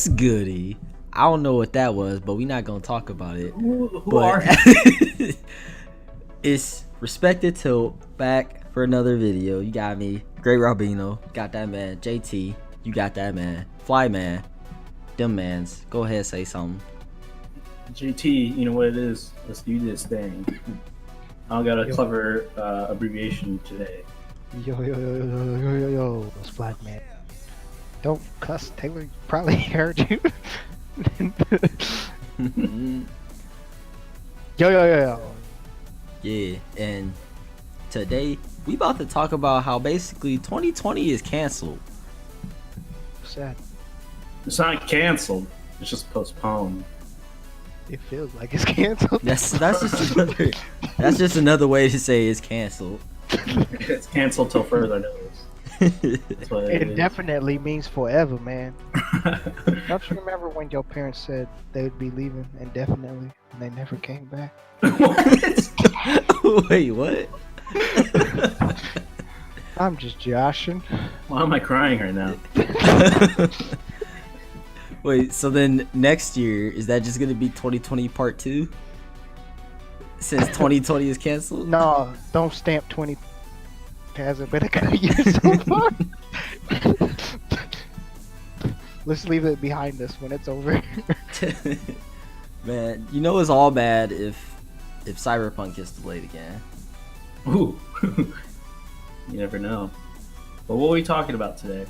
What's goody? I don't know what that was, but we're not gonna talk about it. Who But are you? it's respected till back for another video. You got me, Great Robino. Got that man, JT. You got that man, Fly Man. Them mans. Go ahead, say something. GT, you know what it is. Let's do this thing. I got a clever abbreviation today. Yo, it's Flat Man. Don't cuss, Taylor probably heard you. yo. Yeah, and today we about to talk about how basically 2020 is canceled. Sad. It's not canceled. It's just postponed. It feels like it's canceled. That's just another way to say it's canceled. It's canceled till further notice. That's what It is. definitely means forever, man. Don't you remember when your parents said they would be leaving indefinitely and they never came back? What? Wait, what? I'm just joshing. Why am I crying right now? Wait, so then next year, is that just gonna be 2020 part 2? Since 2020 is canceled? No, don't stamp 20. Hasn't been a good year so far. Let's leave it behind us when it's over. Man, you know it's all bad if Cyberpunk gets delayed again. Ooh. You never know. But what are we talking about today?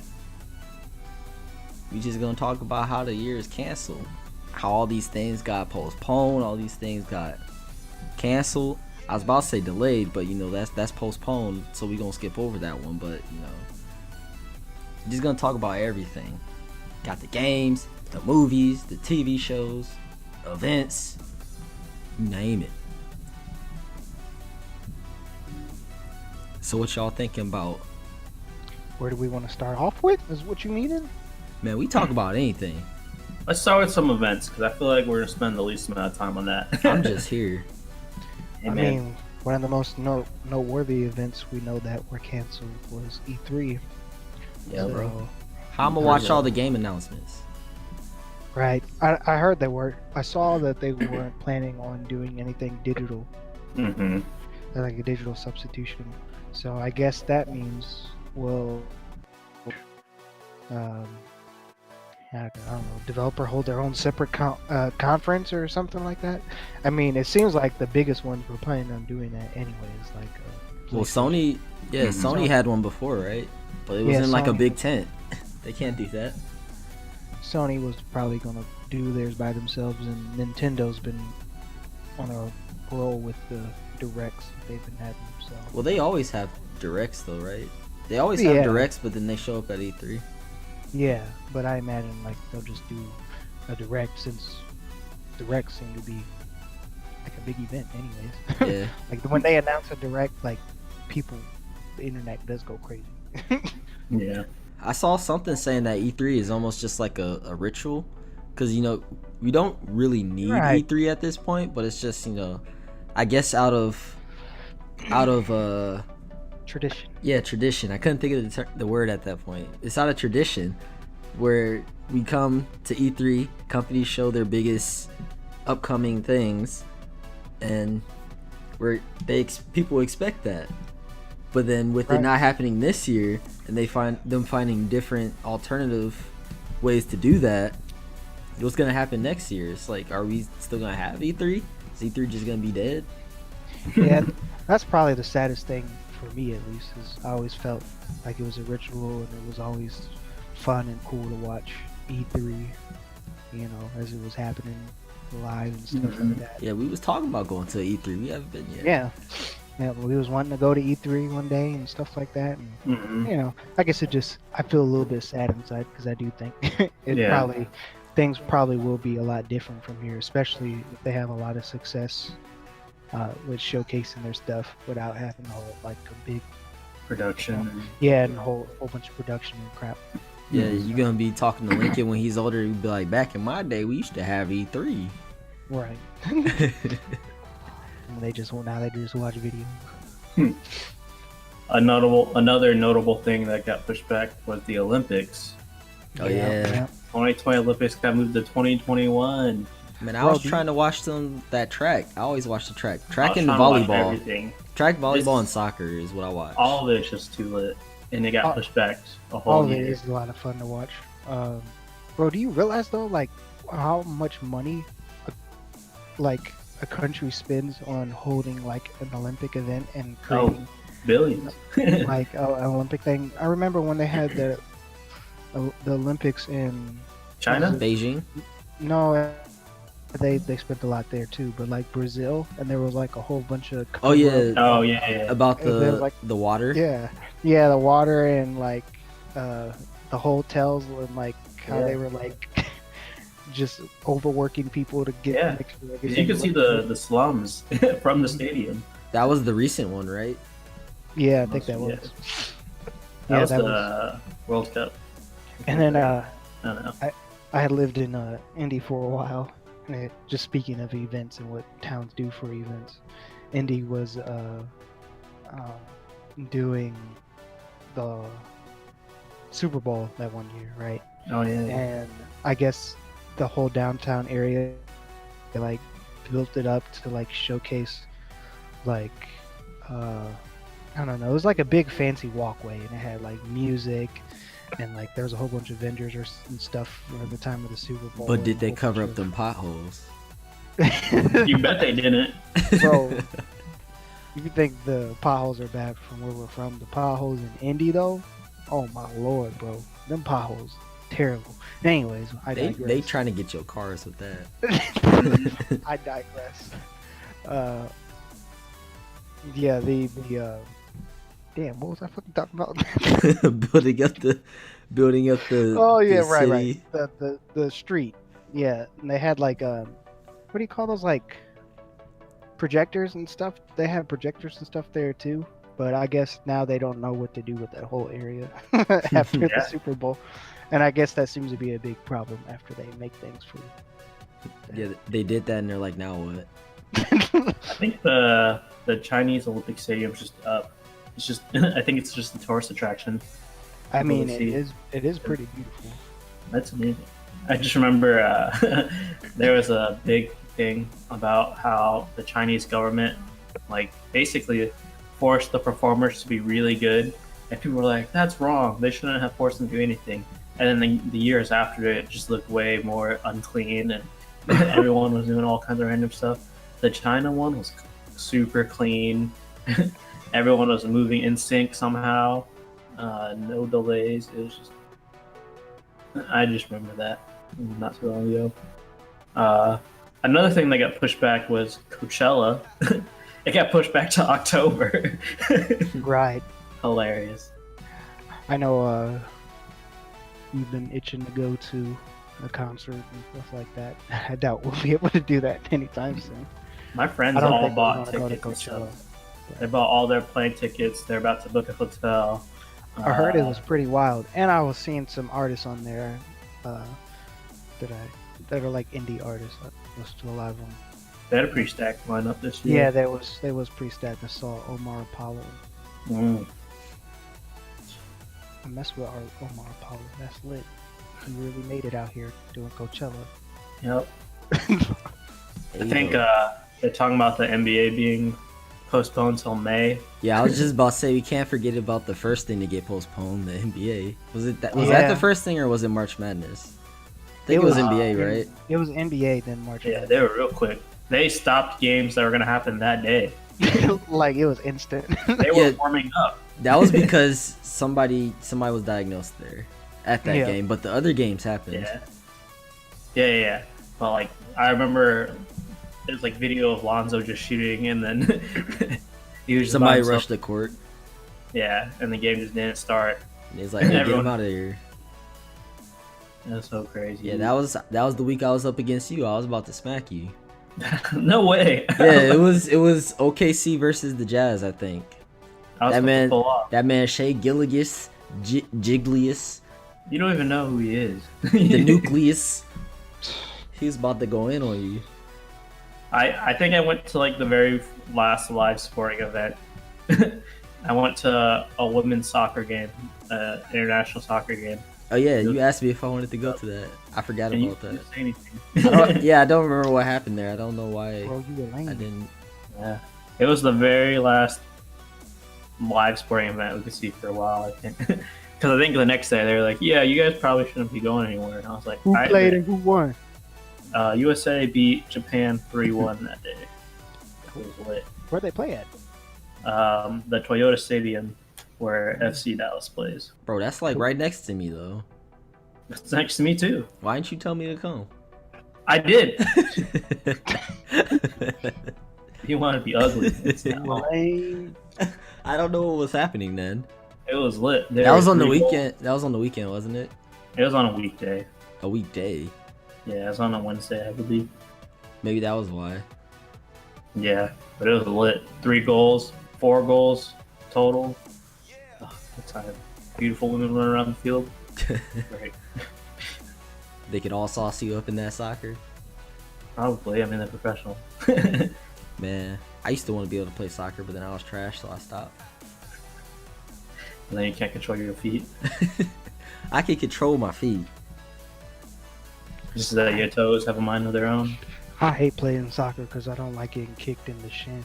We just gonna talk about how the year is canceled. How all these things got postponed, all these things got canceled. I was about to say delayed, but you know that's postponed, so we gonna skip over that one. But you know, just gonna talk about everything. Got the games, the movies, the TV shows, events, you name it. So what y'all thinking about? Where do we want to start off with? Is what you needed? Man, we talk about anything. Let's start with some events because I feel like we're gonna spend the least amount of time on that. I'm just here. Hey, I man. mean, one of the most noteworthy events we know that were canceled was E3. Yeah, So, bro. How I'm gonna watch all the game announcements? Right. I heard they were. I saw that they weren't planning on doing anything digital, Mm-hmm. like a digital substitution. So I guess that means I don't know, developer hold their own separate conference or something like that. I mean, it seems like the biggest ones were planning on doing that anyways. Like, Well, Sony Sony had one before, right? But it was Yeah, in like a Sony. big tent. They can't do that. Sony was probably gonna do theirs by themselves, and Nintendo's been on a roll with the directs that they've been having. So Well, they always have directs though, right? They always Yeah. have directs, but then they show up at E3. yeah, but I imagine like they'll just do a direct since directs seem to be like a big event, anyways. Yeah. Like when they announce a direct, like people, the internet does go crazy. Yeah. I saw something saying that E3 is almost just like a ritual, because you know we don't really need Right. E3 at this point, but it's just, you know, I guess out of Tradition. yeah, tradition. I couldn't think of the word at that point. It's out of tradition where we come to E3, companies show their biggest upcoming things, and where people expect that. But then with it Right. not happening this year, and they find them finding different alternative ways to do that, what's gonna happen next year? It's like, are we still gonna have E3? Is E3 just gonna be dead? Yeah, that's probably the saddest thing for me, at least. Is I always felt like it was a ritual, and it was always fun and cool to watch E3. You know, as it was happening live and stuff like that. Yeah, we was talking about going to E3. We haven't been yet. Yeah, we was wanting to go to E3 one day and stuff like that. And Mm-hmm. you know, I guess I feel a little bit sad inside because I do think Yeah. things probably will be a lot different from here, especially if they have a lot of success with showcasing their stuff without having like a big Production. and a whole bunch of production and crap. Yeah, you're gonna be talking to Lincoln when he's older. You'll be like, back in my day, we used to have E3. Right. And they just watch videos. Another notable thing that got pushed back was the Olympics. Oh yeah. 2020 Olympics got moved to 2021. Man, I Bro, was do you- trying to watch that track. I always watch the track. I Track was and trying to watch volleyball. everything. Track, volleyball, and This- soccer is what I watch. All of it's just too lit, and it got Oh, pushed back a All whole of it year. is a lot of fun to watch. Bro, do you realize though, like how much money, like a country spends on holding like an Olympic event and creating Billions. like an Olympic thing? I remember when they had the Olympics in China? Beijing. no, they spent a lot there too, but like Brazil, and there was like a whole bunch of Oh yeah, Oh yeah. about And then, like, the water. yeah, the water and like the hotels and like how they were like just overworking people to get Yeah. make sure 'Cause everything you can see looked the slums from the stadium. That was the recent one, right? good. Yeah, I think that Yeah. was. That Yeah, was that the World Cup. And then I don't know. I had lived in Indy for a while. And just speaking of events and what towns do for events, Indy was doing the Super Bowl that one year, right? Oh yeah. And I guess the whole downtown area, they like built it up to like showcase, like I don't know, it was like a big fancy walkway, and it had like music, and like there was a whole bunch of vendors and stuff for the time of the Super Bowl. But did and a they whole cover bunch up them potholes? You bet they didn't. Bro, you can think the potholes are bad from where we're from. The potholes in Indy, though, oh my lord, bro, them potholes terrible. Anyways, I They digress. trying to get your cars with that. I digress. Yeah, the damn, what was I fucking talking about? building up the Oh yeah, the right. city. The street. Yeah, and they had like what do you call those, like projectors and stuff? They had projectors and stuff there too. But I guess now they don't know what to do with that whole area after the Yeah. Super Bowl, and I guess that seems to be a big problem after they make things for. Yeah, they did that, and they're like, now what? I think the Chinese Olympic Stadium's just up. It's just I think it's just a tourist attraction. I mean, We'll see. it is pretty beautiful. That's amazing. I just remember there was a big thing about how the Chinese government, like, basically forced the performers to be really good, and people were like, "That's wrong. They shouldn't have forced them to do anything." And then the years after it just looked way more unclean, and everyone was doing all kinds of random stuff. The China one was super clean. Everyone was moving in sync somehow. No delays. It was just. I just remember that not too long ago. Another thing that got pushed back was Coachella. It got pushed back to October. Right. Hilarious. I know we've been itching to go to a concert and stuff like that. I doubt we'll be able to do that anytime soon. My friends I don't all think we're bought gonna go to tickets and Coachella. stuff. They bought all their plane tickets. They're about to book a hotel. I heard it was pretty wild, and I was seeing some artists on there that are like indie artists. I listened to a lot of them. They had a pretty stacked lineup this Yeah, year. they was pretty stacked. I saw Omar Apollo. Mm. I mess with Omar Apollo. That's lit. He really made it out here doing Coachella. Yep. Hey, I think yo. they're talking about the NBA being postponed till May. Yeah, I was just about to say we can't forget about the first thing to get postponed, the NBA. Was that Yeah. the first thing, or was it March Madness? I think it was NBA, right? It was NBA, then March. Yeah, they were real quick. They stopped games that were going to happen that day. Like it was instant. They were Yeah. warming up. That was because somebody was diagnosed there at that Yeah. game, but the other games happened. Yeah. But like, I remember there's like video of Lonzo just shooting, and then he was just by Somebody himself. rushed the court, Yeah, and the game just didn't start. and he's like, "Hey, get Everyone- him out of here." That's so crazy. Yeah, that was the week I was up against you. I was about to smack you. No way. Yeah, it was OKC versus the Jazz, I think. I was that about to man- pull off. That man Shea Gilgeous, Jiglius, You don't even know who he is. the nucleus. He's about to go in on you. I think I went to like the very last live sporting event. I went to a women's soccer game, international soccer game, Oh yeah, you asked me if I wanted to go to that. I forgot And you about didn't that. say anything. I don't remember what happened there. I don't know why Bro, you were lame. I didn't. Yeah, it was the very last live sporting event we could see for a while, I think. Because I think the next day they were like, "Yeah, you guys probably shouldn't be going anywhere." And I was like, Who "I played admit, and who won? USA beat Japan 3-1 that day. It was lit." Where'd they play at? The Toyota Stadium where FC Dallas plays. Bro, that's like right next to me though. It's next to me too. Why didn't you tell me to come? I did. You want to be ugly? It's not. Lame. I don't know what was happening then. It was lit. That was on the weekend. That was on the weekend, wasn't it? It was on a weekday. A weekday. Yeah, it was on a Wednesday, I believe. Maybe that was why. Yeah, but it was lit. 3 goals, 4 goals total. Oh, good time. Beautiful women running around the field. Great. They could all sauce you up in that soccer. Probably. I mean, they're professional. Man, I used to want to be able to play soccer, but then I was trash, so I stopped. And then you can't control your feet. I can control my feet. Just that your toes have a mind of their own. I hate playing soccer because I don't like getting kicked in the shin.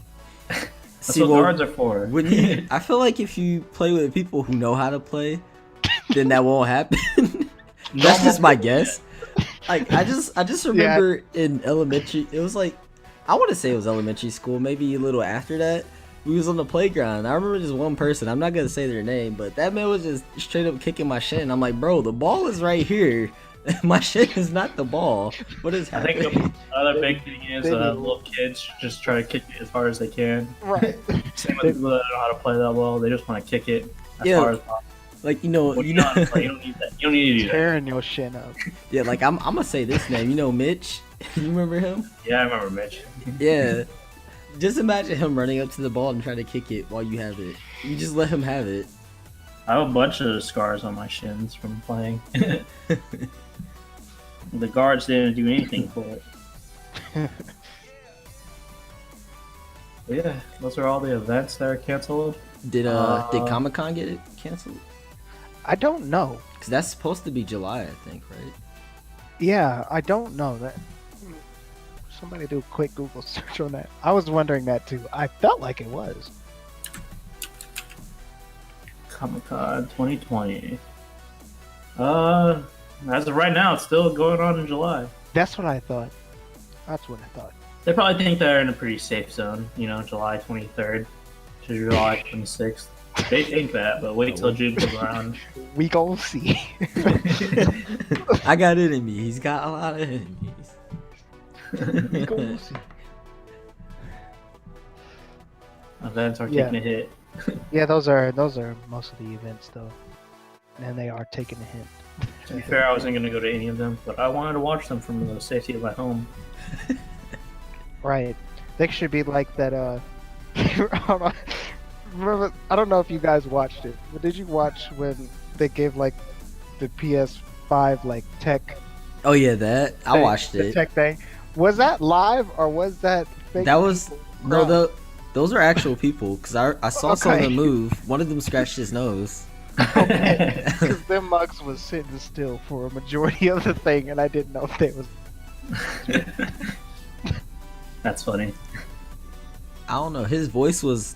That's what guards are for. When you, I feel like if you play with people who know how to play, then that won't happen. That's just my guess. Like I just remember in elementary, it was like, I want to say it was elementary school, maybe a little after that. We was on the playground. I remember just one person. I'm not gonna say their name, but that man was just straight up kicking my shin. I'm like, bro, the ball is right here. My shin is not the ball. What is I happening? think the other big thing is little kids just try to kick it as hard as they can. Right. Same with people that don't know how to play that well. They just want to kick it as Yeah. far as possible. Like you know, When you know how to play, you don't need that. You don't need to do that. Tearing your shin up. yeah. Like I'm gonna say this name. You know, Mitch. You remember him? Yeah, I remember Mitch. Yeah. Just imagine him running up to the ball and trying to kick it while you have it. You just let him have it. I have a bunch of scars on my shins from playing. The guards didn't do anything for it. But yeah, those are all the events that are canceled. Did Comic Con get it canceled? I don't know. Cause that's supposed to be July, I think, right? Yeah, I don't know that. Somebody do a quick Google search on that. I was wondering that too. I felt like it was. Comic-Con 2020. As of right now, it's still going on in July. That's what I thought. That's what I thought. They probably think they're in a pretty safe zone, you know, July 23rd to July 26th. They think that, but wait till June comes around. We gon' see. I got it in me. He's got a lot of enemies. We gon' see. Events are taking a hit. Yeah, those are most of the events though, and they are taking a hint. To be fair, I wasn't going to go to any of them, but I wanted to watch them from the safety of my home. Right. They should be like that. Remember, I don't know if you guys watched it, but did you watch when they gave like the PS5 like tech? Oh yeah, that I watched the it. tech thing. Was that live or was that fake? That was people? no, those are actual people. Cause I saw some of Okay. them move. One of them scratched his nose. Because them mugs was sitting still for a majority of the thing, and I didn't know if they was. That's funny. I don't know. His voice was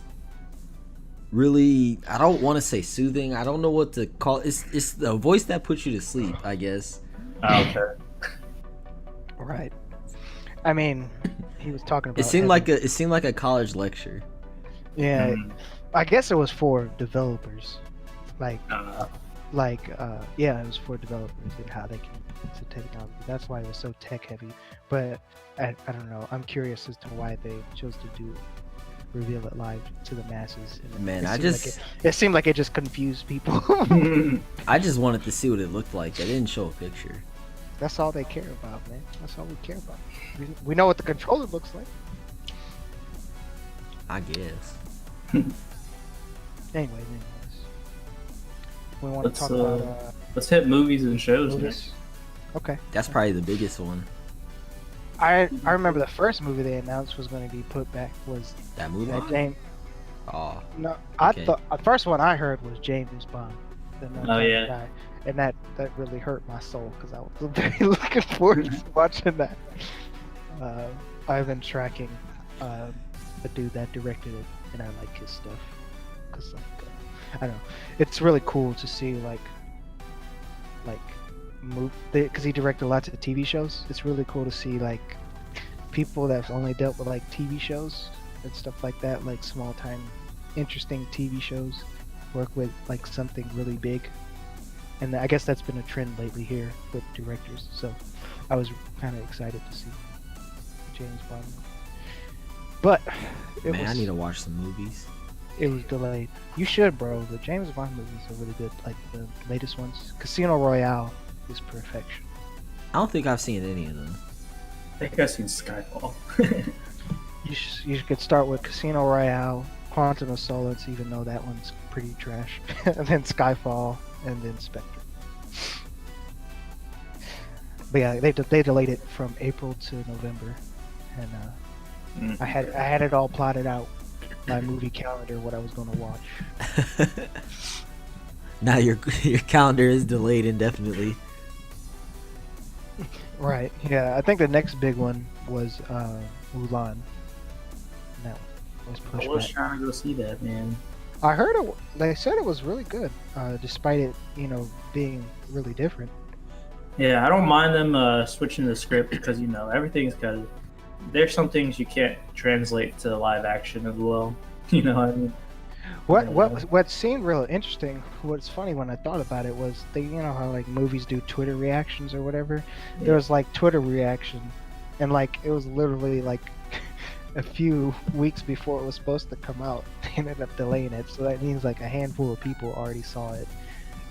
really. I don't want to say soothing. I don't know what to call. It's the voice that puts you to sleep, I guess. Oh, okay. Right. I mean, he was talking about. It seemed like a college lecture. Yeah, I guess it was for developers. Like, Uh, yeah, it was for developers and how they can use the technology. That's why it was so tech heavy. But I don't know. I'm curious as to why they chose to reveal it live to the masses. And Man, it seemed like it just confused people. I just wanted to see what it looked like. They didn't show a picture. That's all they care about, man. That's all we care about. We know what the controller looks like. I guess. Anyways. We want to talk about let's hit movies and shows movies. next. Okay. That's probably the biggest one. I remember the first movie they announced was going to be put back was That movie. that James. Oh, No, Okay. I thought the first one I heard was James Bond. Oh, yeah. Guy. and that really hurt my soul because I was very looking forward to watching that. I've been tracking the dude that directed it, and I like his stuff because I don't know, it's really cool to see like move because he directed lots of TV shows. It's really cool to see like people that only dealt with like TV shows and stuff like that, like small time, interesting TV shows, work with like something really big. And I guess that's been a trend lately here with directors. So I was kind of excited to see James Bond. But Man, I need to watch some movies. it was delayed. You should, bro. The James Bond movies are really good, like the latest ones. Casino Royale is perfection. I don't think I've seen any of them. I think I've seen Skyfall. You could start with Casino Royale, Quantum of Solace, even though that one's pretty trash, and then Skyfall, and then Spectre. But yeah, they delayed it from April to November, and I had it all plotted out, my movie calendar, what I was going to watch. Now your calendar is delayed indefinitely. Right. Yeah, I think the next big one was Mulan. That was I pushed was back. trying to go see that, man. I heard they said it was really good, despite it, being really different. Yeah, I don't mind them switching the script because everything's got. There's some things you can't translate to live action as well. You know what I mean? What seemed real interesting, what's funny when I thought about it was how like movies do Twitter reactions or whatever. Yeah. There was like Twitter reaction, and like it was literally like a few weeks before it was supposed to come out. They ended up delaying it, so that means like a handful of people already saw it,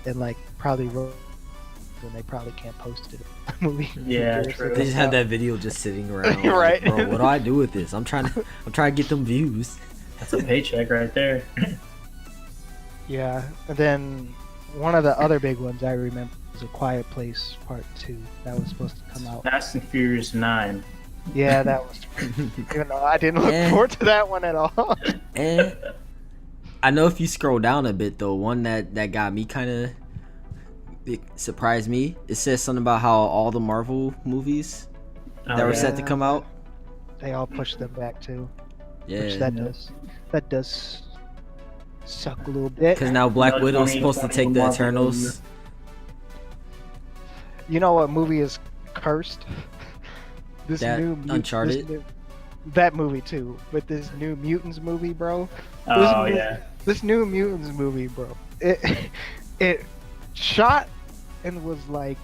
and like probably wrote, and they probably can't post it. Movie. Yeah, true. They just had that video just sitting around. Right. Like, bro, what do I do with this? I'm trying to get them views. That's a paycheck right there. Yeah, and then one of the other big ones I remember was A Quiet Place Part 2. That was supposed to come out. Fast and Furious 9. Yeah, that was. Even though I didn't look forward to that one at all. And I know if you scroll down a bit though, one that got me kind of, it surprised me. It says something about how all the Marvel movies that were set to come out. They all pushed them back too. Yeah. Which that does suck a little bit. Because now Black Another Widow's 20, supposed to take the 21 Eternals. You know what movie is cursed? This That Uncharted? That movie too, but this new Mutants movie, bro. Oh, yeah. This new Mutants movie, bro. It shot and was like,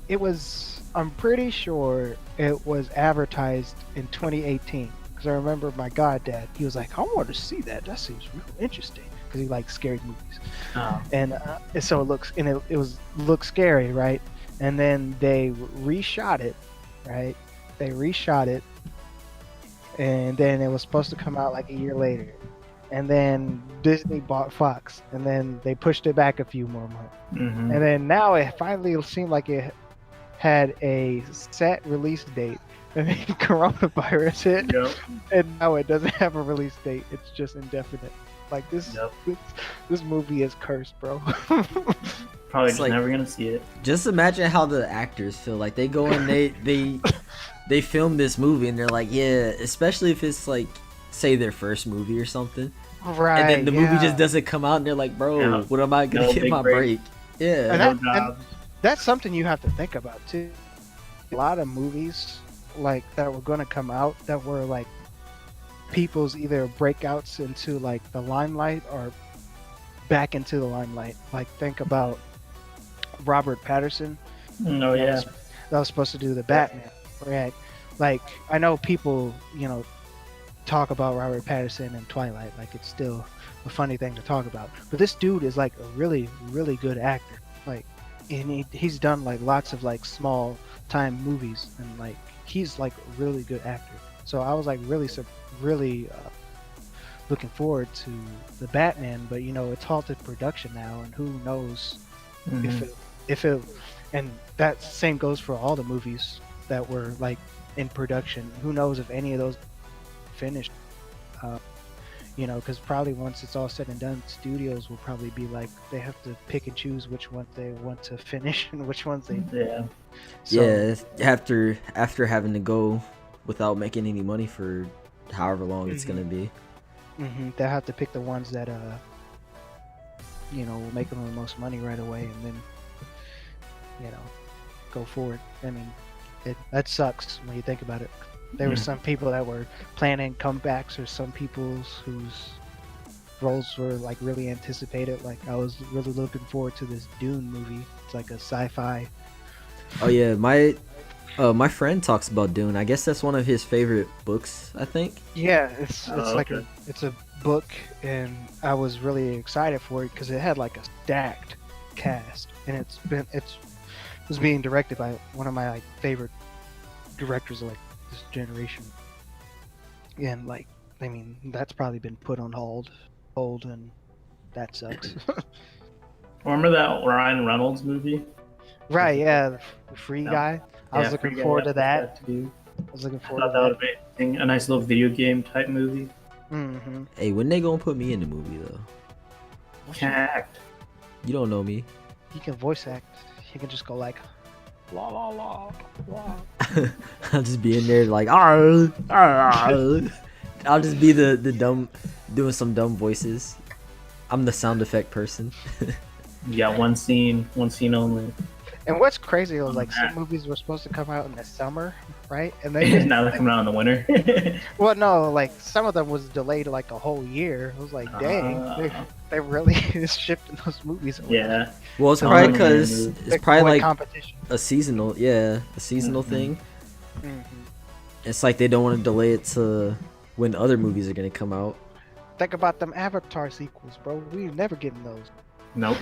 it was. I'm pretty sure it was advertised in 2018 because I remember my goddad. He was like, "I want to see that. That seems real interesting." Because he likes scary movies, and so it looked scary, right? And then they reshot it, right? They reshot it, and then it was supposed to come out like a year later, and then Disney bought Fox, and then they pushed it back a few more months, Mm-hmm. and then now it finally seemed like it had a set release date, and then coronavirus hit, Yep. and now it doesn't have a release date. It's just indefinite. Like this movie is cursed, bro. Probably It's just like- never gonna see it. Just imagine how the actors feel. Like they go and they film this movie and they're like, yeah, especially if it's like, say their first movie or something. Right. And then the movie yeah. just doesn't come out and they're like, bro, Yeah. what am I gonna No get big my break. break? Yeah. And No that- job. That's something you have to think about too. A lot of movies like that were going to come out that were like people's either breakouts into like the limelight or back into the limelight. Like think about Robert Patterson. Oh yeah. That was supposed to do the Batman, right? Like I know people, talk about Robert Patterson and Twilight like it's still a funny thing to talk about. But this dude is like a really, really good actor. Like, and he's done like lots of like small time movies, and like he's like a really good actor. So I was like really looking forward to the Batman, but it's halted production now, and who knows Mhm. if it, and that same goes for all the movies that were like in production. Who knows if any of those finished? Because probably once it's all said and done, studios will probably be like they have to pick and choose which ones they want to finish and which ones they. Yeah. So, Yeah, after having to go without making any money for however long it's gonna be. they'll have to pick the ones that will make them the most money right away, and then go forward. I mean, that sucks when you think about it. There were some people that were planning comebacks, or some people whose roles were like really anticipated. Like I was really looking forward to this Dune movie. It's like a sci-fi. Oh yeah, my friend talks about Dune. I guess that's one of his favorite books, I think. Yeah, it's like okay. it's a book, and I was really excited for it because it had like a stacked cast, and it was being directed by one of my like favorite directors of like this generation, and like I mean that's probably been put on hold, and that sucks. Remember that Ryan Reynolds movie? Right? Yeah, the Free No. Guy. I was looking forward to that. Too. I was looking I forward thought to that would be amazing. A nice little video game type movie. Mm-hmm. Hey, when they gonna put me in the movie though? Can't act. You don't know me. He can voice act. He can just go like, la la la la. I'll just be in there like, "Arr, arr." I'll just be the dumb, doing some dumb voices. I'm the sound effect person. You got one scene only. And what's crazy was like some movies were supposed to come out in the summer, right? And they Now they're coming out in the winter. well, no, like some of them was delayed like a whole year. I was like, dang, they really shifting those movies. Away. Yeah. Well, it's So, probably because They it's probably like competition. a seasonal thing. Mm-hmm. It's like they don't want to delay it to when other movies are gonna come out. Think about them Avatar sequels, bro. We never getting those. Nope.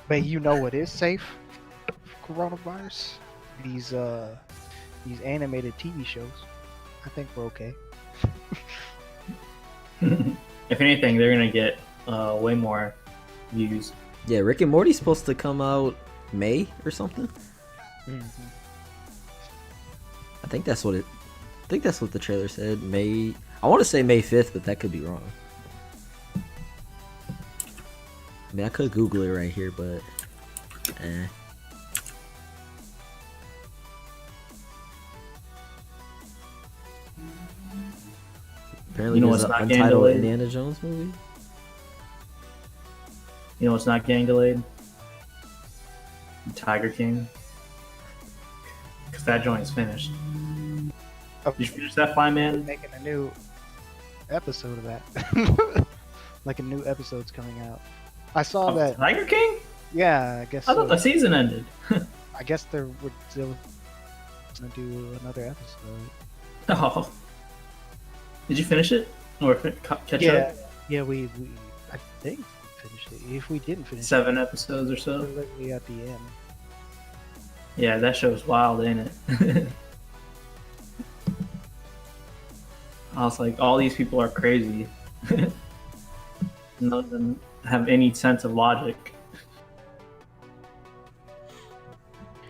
But you know what is safe? Coronavirus. These animated TV shows. I think we're okay. If anything, they're gonna get way more views. Yeah, Rick and Morty's supposed to come out May or something. Mm-hmm. I think that's what the trailer said. May. I want to say May 5th, but that could be wrong. I mean, I could Google it right here, but apparently You know there's what's an not getting untitled delayed? Indiana Jones movie. You know what's not getting delayed? Tiger King. Because that joint's finished. Did you finish that, Fly Man? Making a new episode of that. Like a new episode's coming out. I saw Oh, that. Tiger King? Yeah, I guess. I thought the season ended. I guess they're still gonna do another episode. Oh. Did you finish it? Or catch Yeah, up? yeah. We I think we finished it. If we didn't finish 7 episodes or it, so? we're literally at the end. Yeah, that show's wild, ain't it? I was like, all these people are crazy. None of them have any sense of logic.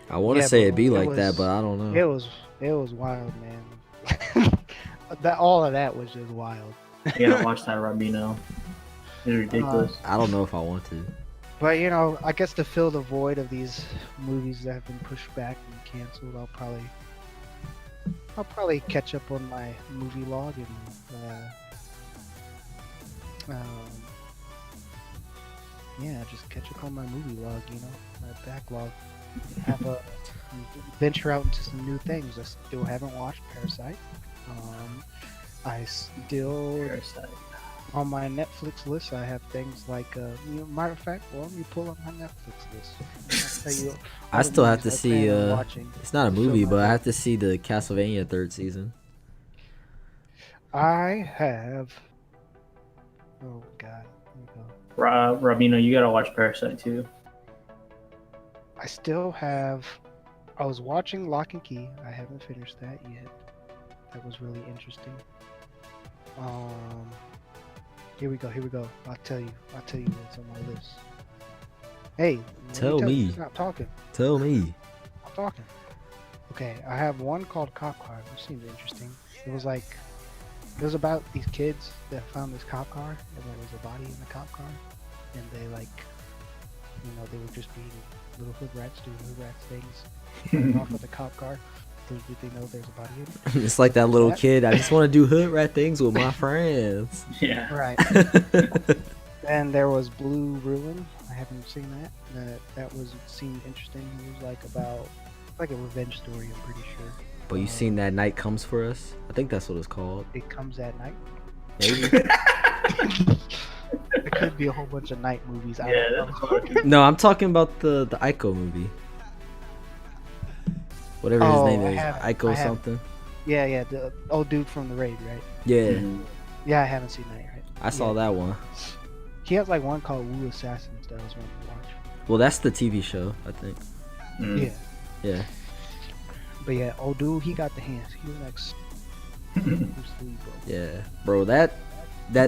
I want to Yeah, say but it'd be it like was- that, but I don't know. It was wild, man. That all of that was just wild. You gotta watch that Robino. It's ridiculous. I don't know if I want to. But I guess to fill the void of these movies that have been pushed back and canceled, I'll probably catch up on my movie log and just catch up on my movie log. My backlog. Have a venture out into some new things. I still haven't watched Parasite. I still Parasite. on my Netflix list. I have things like, matter of fact, well, let me pull up my Netflix list. I'll tell you I all the still have to movies I see. plan on watching. It's not a Fill movie, my but I life. have to see the Castlevania third season. I have. Oh God. Here we go. Robino, you gotta watch Parasite too. I still have. I was watching Lock and Key. I haven't finished that yet. That was really interesting. Here we go. I'll tell you what's on my list. Hey, let Tell me. Stop talking. Tell me. I'm talking. Okay, I have one called Cop Car, which seems interesting. It was like It was about these kids that found this cop car, and there was a body in the cop car, and they like, they were just being little hood rats doing hood rats things, running off with the cop car. Little did they know there's a body in it. It's like that little kid. I just want to do hood rat things with my friends. Yeah. Right. And there was Blue Ruin. I haven't seen that. That seemed interesting. It was like a revenge story. I'm pretty sure. But you seen That Night Comes for Us? I think that's what it's called. It comes at night. Maybe. There could be a whole bunch of night movies. I Yeah, don't that's know. hard. No, I'm talking about the Ico movie. Whatever his Oh, name I is, haven't- Ico I haven't. something. Yeah, the old dude from the raid, right? Yeah, Mhm. Yeah, I haven't seen that yet. I saw that one. He has like one called Wu Assassins that I was wanting to watch. Well, that's the TV show, I think. Mm. Yeah, Yeah. but yeah, old dude, he got the hands. He was like, Bruce Lee, bro. Yeah, bro, that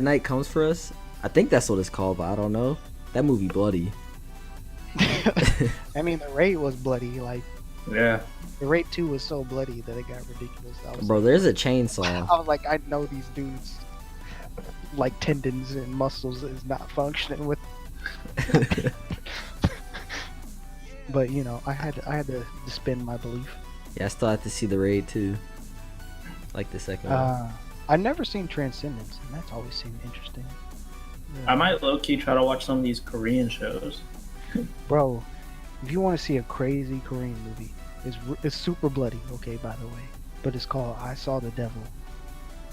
Night Comes for Us. I think that's what it's called, but I don't know. That movie bloody. I mean, the raid was bloody. Like Yeah. the raid 2 was so bloody that it got ridiculous. Bro, there's a chainsaw. I was like, I know these dudes, like tendons and muscles is not functioning with. But I had to suspend my belief. Yeah, I still have to see the raid too. Like the second one. I've never seen Transcendence, and that's always seemed interesting. Yeah. I might low key try to watch some of these Korean shows. Bro, if you want to see a crazy Korean movie, it's super bloody. Okay, by the way, but it's called I Saw the Devil.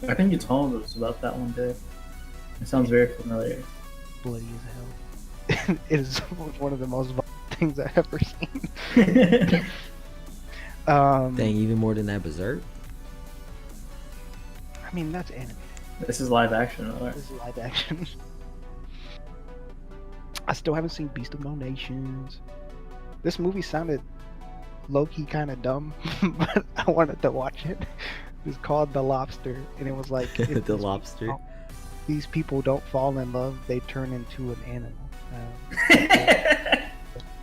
I think you told us about that one day. It sounds very familiar. Bloody as hell. It is one of the most violent things I've ever seen. Dang, even more than that Berserk. I mean, that's anime. This is live action, right? This is live action. I still haven't seen Beast of No Nations. This movie sounded low-key kind of dumb, but I wanted to watch it. It's called The Lobster, and it was like if The Lobster. these people don't fall in love, they turn into an animal.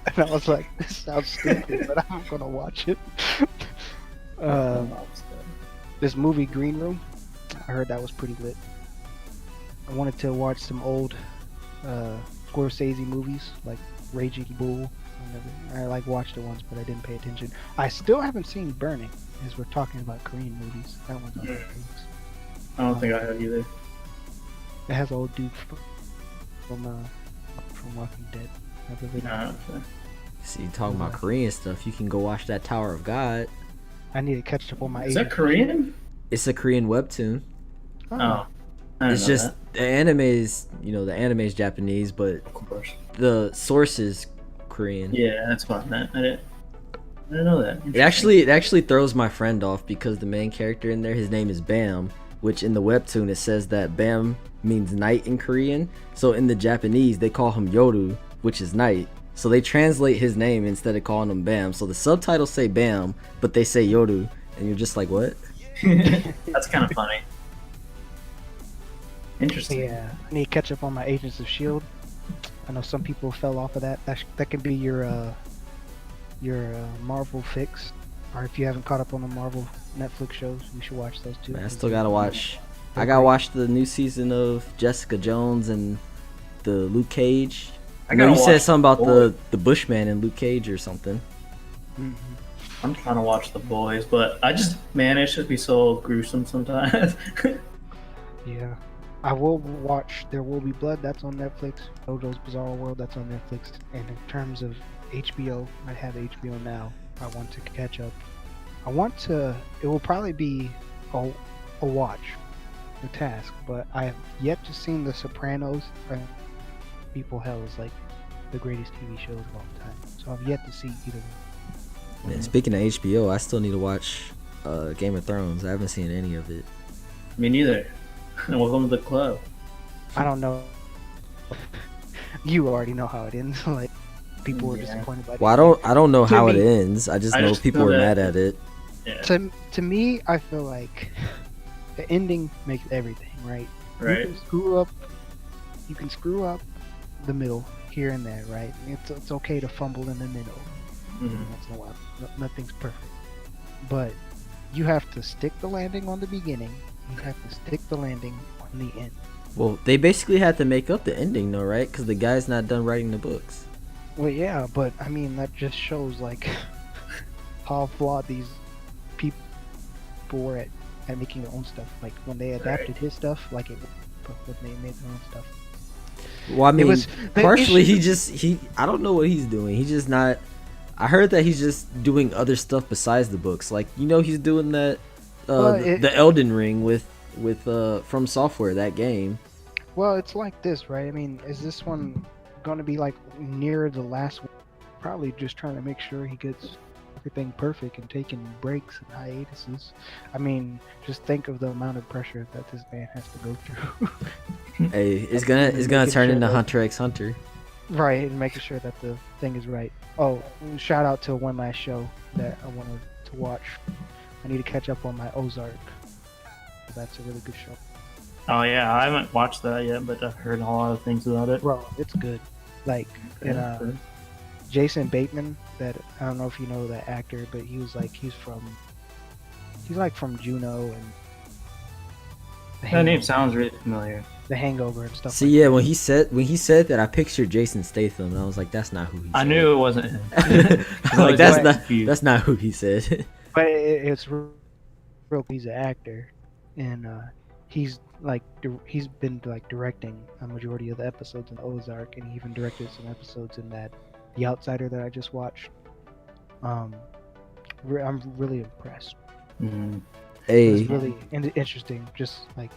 And I was like, this sounds stupid, but I'm gonna watch it. This movie Green Room, I heard that was pretty lit. I wanted to watch some old Scorsese movies like Raging Bull. I like watched it once, but I didn't pay attention. I still haven't seen Burning, as we're talking about Korean movies. That one's on Netflix. I don't think I have either. It has old dude from Walking Dead. I really Nah, See, you talking about Korean stuff, you can go watch that Tower of God. I need to catch up on my. is that Korean? It's a Korean webtoon. Oh. I didn't It's know just that. the anime is, the anime is Japanese, but Of course. the source is Korean. Yeah, that's what I meant. I didn't know that. It actually throws my friend off because the main character in there, his name is Bam, which in the webtoon it says that Bam means night in Korean. So in the Japanese they call him Yoru, which is night. So they translate his name instead of calling him Bam. So the subtitles say Bam, but they say Yoru, and you're just like, what? That's kind of funny. Interesting. Yeah, I need to catch up on my Agents of Shield. I know some people fell off of that. That can be your Marvel fix. Or if you haven't caught up on the Marvel Netflix shows, you should watch those too. Man, I still gotta watch. I gotta watch the new season of Jessica Jones and the Luke Cage. I know you said something about the Bushman and Luke Cage or something. Mhm. I'm trying to watch The Boys, but it's just be so gruesome sometimes. Yeah. I will watch There Will Be Blood, that's on Netflix. JoJo's Bizarre World, that's on Netflix. And in terms of HBO, I have HBO now. I want to catch up. It will probably be a watch, a task, but I have yet to see The Sopranos. People hell is like the greatest TV shows of all time. So I've yet to see either one. Man, speaking of HBO, I still need to watch Game of Thrones. I haven't seen any of it. Me neither. Welcome to the club. I don't know. You already know how it ends. Like people were disappointed by. Well, I don't know how it me- ends. I just know people were mad at it. Yeah. To me, I feel like the ending makes everything right. Right. You can screw up the middle here and there, right? It's okay to fumble in the middle. Mhm. Once in a while. Nothing's perfect, but you have to stick the landing on the beginning. You have to stick the landing on the end. Well, they basically had to make up the ending, though, right? Because the guy's not done writing the books. Well, yeah, but I mean that just shows like how flawed these people were at making their own stuff. Like when they adapted his stuff, like it, but when they made their own stuff. Well, I mean, the partially issue- I don't know what he's doing. He's just not. I heard that he's just doing other stuff besides the books. Like, you know, he's doing that the Elden Ring with From Software, that game. Well, it's like this, right? I mean, is this one going to be like near the last one? Probably just trying to make sure he gets everything perfect and taking breaks and hiatuses. I mean, just think of the amount of pressure that this man has to go through. Hey, it's gonna turn sure into that- Hunter x Hunter. Right, and making sure that the thing is right. Oh, shout out to one last show that I wanted to watch. I need to catch up on my Ozark. That's a really good show. Oh yeah, I haven't watched that yet, but I've heard a lot of things about it. Bro, it's good. Like, and Jason Bateman, that I don't know if you know that actor, but he's like from Juno and That name sounds really familiar. The Hangover and stuff. See, like yeah, that. when he said that, I pictured Jason Statham, and I was like, that's not who he said. I knew it wasn't him. Like, But- that's not who he said. But it's real. He's an actor, and he's been like directing a majority of the episodes in Ozark, and he even directed some episodes in that The Outsider that I just watched. I'm really impressed. Mhm. Hey, It's really interesting, just like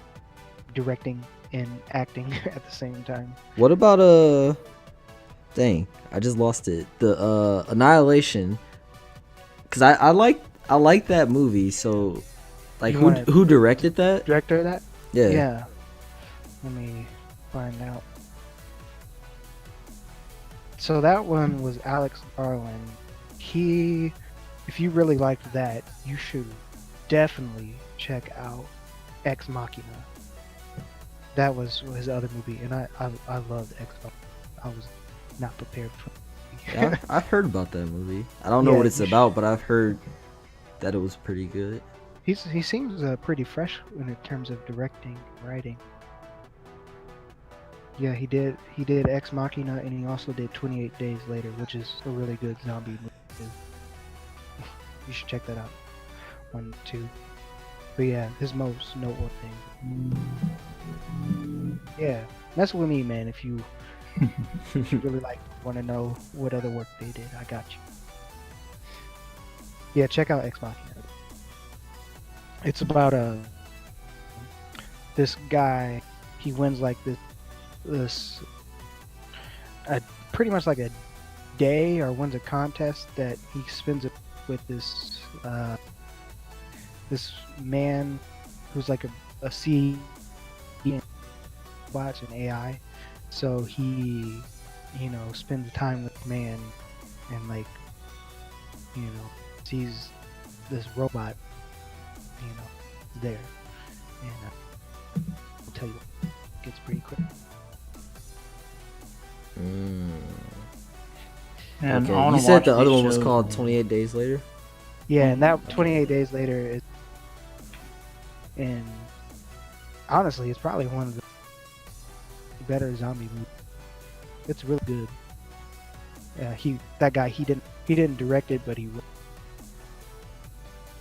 directing and acting at the same time. what about dang, I just lost it. The Annihilation, because I like that movie. So, like, You who wanna- who directed that? Director of that? Yeah. Yeah. Let me find out. So that one was Alex Garland. If you really liked that, you should definitely check out Ex Machina. That was his other movie, and I loved Ex Machina. I was not prepared for it. Yeah, I've heard about that movie. I don't know Yeah, what it's you about, but I've heard that it was pretty good. He seems pretty fresh in terms of directing, writing. Yeah, he did Ex Machina, and he also did 28 Days Later, which is a really good zombie movie too. You should check that out. 1, 2. But yeah, his most noteworthy thing. Yeah, mess with me, man. If you really want to know what other work they did, I got you. Yeah, check out Ex Machina. It's about this guy. He wins like this pretty much like a day, or wins a contest that he spends it with this man who's like a C bots and AI. So he spends time with the man and like sees this robot there, and I'll tell you, it gets pretty quick. And I Okay, wanna you said watch the other these one was shows, called man. 28 Days Later. Yeah, and that 28 Days Later is, and honestly, it's probably one of the better zombie movies. It's really good. That guy, he didn't direct it, but he wrote.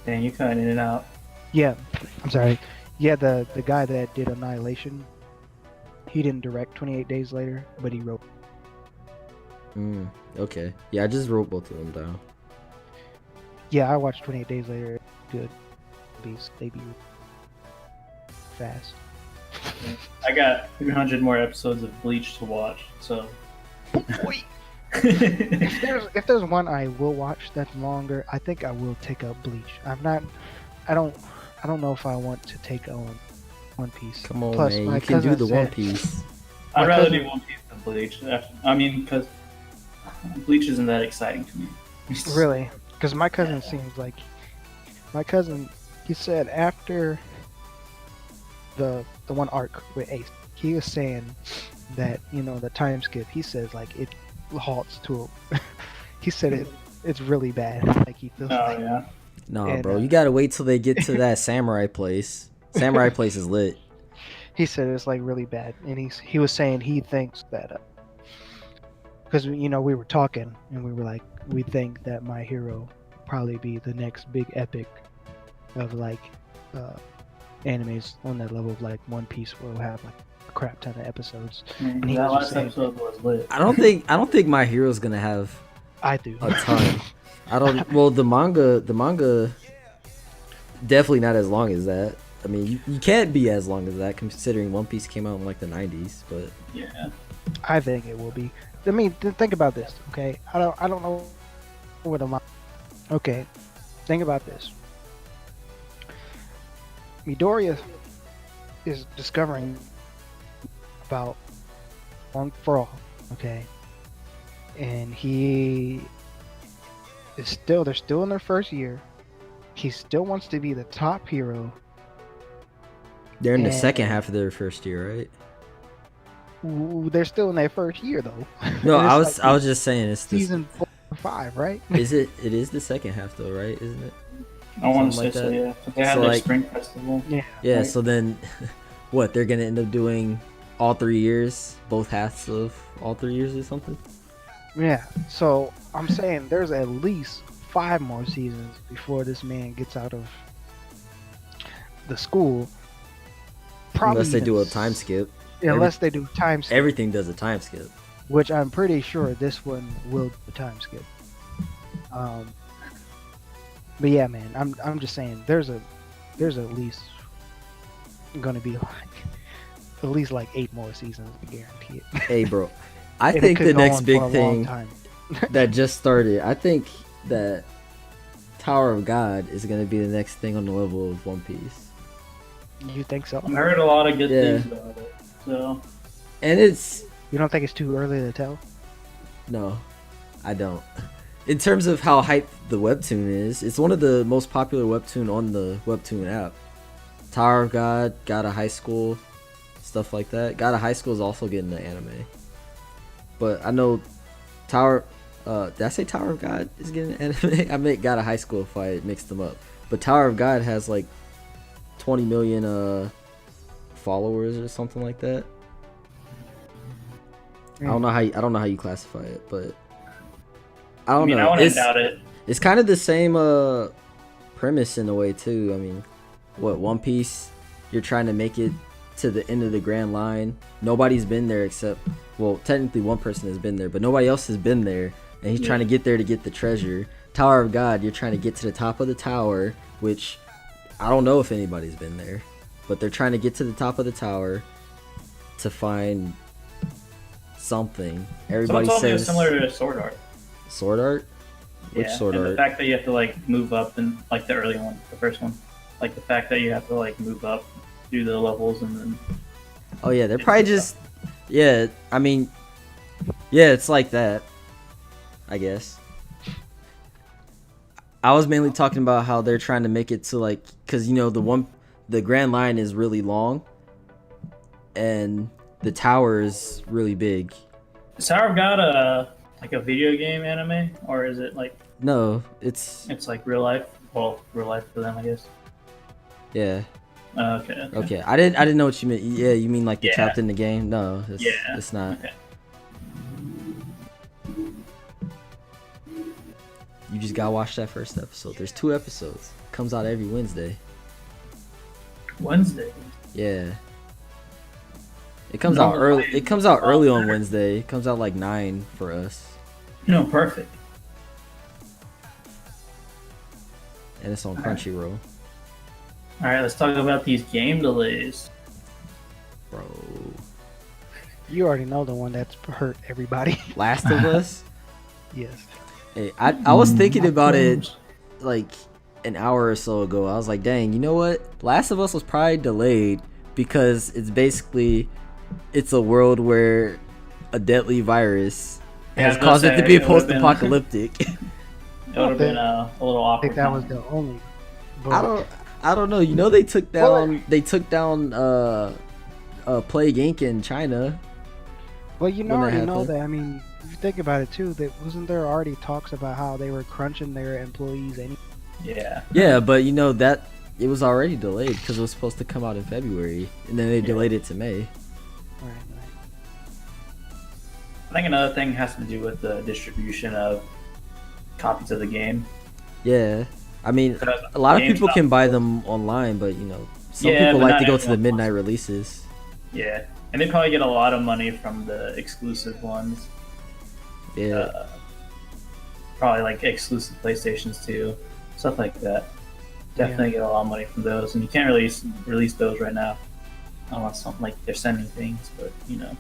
Dang, you cutting it out. Yeah, I'm sorry. Yeah, the guy that did Annihilation, he didn't direct 28 Days Later, but he wrote. Okay. Yeah, I just wrote both of them down. Yeah, I watched 28 Days Later. Good. They be fast. I got 300 more episodes of Bleach to watch, so. If there's one I will watch that's longer, I think I will take up Bleach. I don't know if I want to take on One Piece. Come on, Plus, man. my You can do cousin the One said- Piece. I'd rather cousin- do One Piece than Bleach. I mean, because Bleach isn't that exciting to me. Really? Because my cousin seems like he said after the one arc with Ace, he was saying that the time skip. He says like it halts to a. He said it's really bad. Like he feels Oh like yeah. Nah, And, bro, you gotta wait till they get to that samurai place. Samurai Place is lit. He said it's like really bad, and he was saying he thinks that because we were talking and we were like we think that My Hero probably be the next big epic of like animes on that level of like One Piece where we'll have like a crap ton of episodes. And he that was last just saying, episode was lit. I don't think My Hero's gonna have I do. a ton. I don't. Well, the manga definitely not as long as that. I mean, you can't be as long as that considering One Piece came out in like the 90s. But Yeah. I think it will be. I mean, think about this, okay? I don't know what the okay. Think about this. Midoriya is discovering about One for All, okay? And they're still in their first year. He still wants to be the top hero. they're in the second half of their first year, right? They're still in their first year though. No, And it's I was just saying it's this. season 4 or 5, right? Is it? It is the second half though, right? Isn't it? I want to Something say like so, that. yeah. But they had So, their like- spring festival. Yeah. Yeah. Right. So then, what? They're gonna end up doing all 3 years, both halves of all 3 years or something. Yeah. So I'm saying there's at least 5 more seasons before this man gets out of the school. Probably Unless they even do a time skip. Unless they do time skip, Everything does a time skip. which I'm pretty sure this one will do a time skip. But yeah, man, I'm just saying there's at least gonna be like at least like 8 more seasons, I guarantee it. Hey, bro. I And it think could the go next on big for a long thing time. that just started. I think that Tower of God is gonna be the next thing on the level of One Piece. You think so? I heard a lot of good Yeah. things about it. So And it's You don't think it's too early to tell? no, I don't. In terms of how hyped the webtoon is, it's one of the most popular webtoon on the webtoon app. Tower of God, God of High School, stuff like that. God of High School is also getting the anime. But I know Tower did I say Tower of God is getting an anime? I meant God of High School if I mixed them up. But Tower of God has like 20 million followers or something like that. I don't know how you classify it, but I don't I mean, know. I wouldn't doubt it. It's kind of the same premise in a way too. I mean, what One Piece, you're trying to make it to the end of the Grand Line. Nobody's been there except, well, technically one person has been there, but nobody else has been there, and he's trying to get there to get the treasure. Tower of God, you're trying to get to the top of the tower, which I don't know if anybody's been there, but they're trying to get to the top of the tower to find something. Everybody Someone told me it was says similar to Sword Art. Sword Art. Which Yeah, Sword and Art? the fact that you have to like move up and like the early one, the first one, like the fact that you have to like move up, do the levels, and then Oh yeah, they're probably just I mean, yeah, it's like that, I guess. I was mainly talking about how they're trying to make it to like, cause the Grand Line is really long, and the tower is really big. Is Tower of God like a video game anime, or is it like No, it's like real life? Well, real life for them, I guess. yeah. Okay. Okay, I didn't know what you meant. Yeah, you mean like the Yeah. trapped in the game? No, it's not. Okay. You just gotta watch that first episode. There's 2 episodes. Comes out every Wednesday. Wednesday. Yeah. It comes No, out early. I- It comes out early on Wednesday. It comes out like 9 for us, No, perfect. and it's on Crunchyroll, All right, let's talk about these game delays. bro. You already know the one that's hurt everybody. Last of Us. Yes. Hey, I was thinking about it like an hour or so ago. I was like, dang, you know what? Last of Us was probably delayed because it's a world where a deadly virus Yeah, I has was gonna caused it to say, be it would've been- post-apocalyptic. It would have been a little I awkward. think that was the only. But I don't know. You know they took down Plague Inc. in China. Well, you when that already know happened. that. I mean, if you think about it too, that wasn't there already talks about how they were crunching their employees anyway? Yeah. Yeah, but It was already delayed because it was supposed to come out in February, and then they delayed it to May. Right. I think another thing has to do with the distribution of copies of the game. Yeah, I mean, a lot of people can buy them online, but you know, some people but like not to go to the everyone midnight wants releases. Yeah, and they probably get a lot of money from the exclusive ones. Yeah, Probably like exclusive PlayStations too, stuff like that. Definitely get a lot of money from those, and you can't really release those right now unless something like they're sending things. But you know,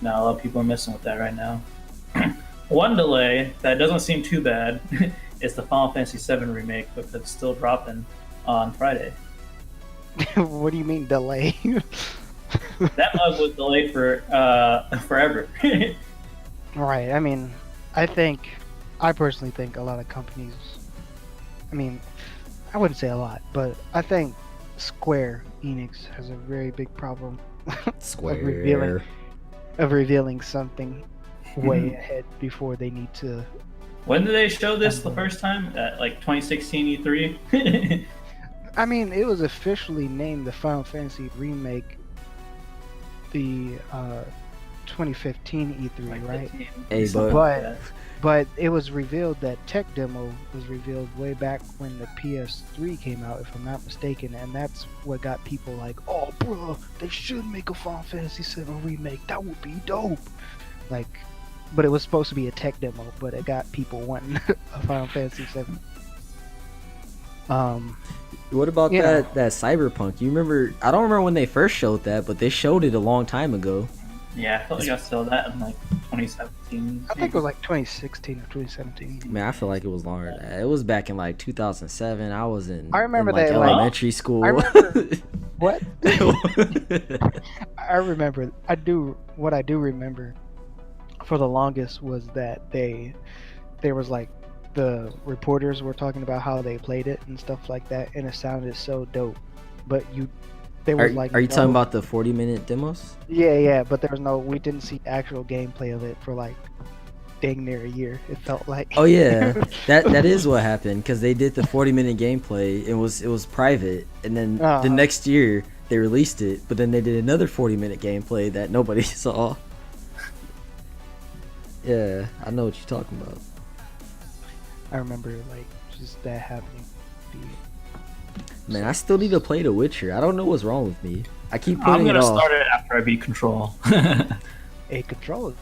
now a lot of people are messing with that right now. One delay that doesn't seem too bad is the Final Fantasy VII remake, because it's still dropping on Friday. What do you mean delay? That mug was delayed for forever. Right. I mean, I personally think a lot of companies. I mean, I wouldn't say a lot, but I think Square Enix has a very big problem Square. of revealing something way ahead before they need to. When did they show this the first time? At like 2016 E3? I mean, it was officially named the Final Fantasy remake the 2015 E3, right? Hey, But it was revealed that tech demo was revealed way back when the PS3 came out, if I'm not mistaken, and that's what got people like, oh, bro, they should make a Final Fantasy VII remake. That would be dope. Like, but it was supposed to be a tech demo, but it got people wanting a Final Fantasy VII. What about that Cyberpunk? You remember? I don't remember when they first showed that, but they showed it a long time ago. Yeah, I felt like I saw that in like 2017. I think it was like 2016 or 2017. Man, I feel like it was longer than that. It was back in like 2007. I was in remember like that, elementary school. I remember what? I remember. What I do remember for the longest was that there was like the reporters were talking about how they played it and stuff like that, and it sounded so dope. But Are you talking about the 40-minute demos? Yeah, but we didn't see actual gameplay of it for like dang near a year. It felt like. Oh yeah, that is what happened, because they did the 40-minute gameplay. It was private, and then the next year they released it, but then they did another 40-minute gameplay that nobody saw. Yeah, I know what you're talking about. I remember like just that happening. Man, I still need to play The Witcher. I don't know what's wrong with me. I keep putting it off. I'm gonna start it after I beat Control. Control is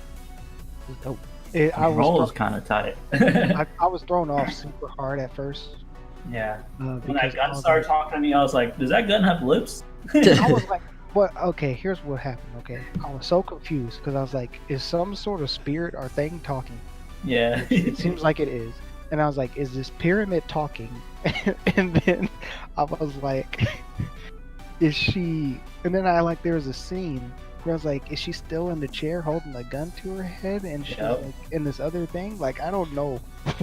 dope. Control is kind of tight. I was thrown off super hard at first. Yeah. When that gun started talking to me, I was like, "Does that gun have lips?" I was like, "What? Okay, here's what happened." Okay, I was so confused because I was like, "Is some sort of spirit or thing talking?" Yeah. It seems like it is. And I was like, is this pyramid talking? And then I was like, is she... And then there was a scene where I was like, is she still in the chair holding a gun to her head? And she's like in this other thing? Like, I don't know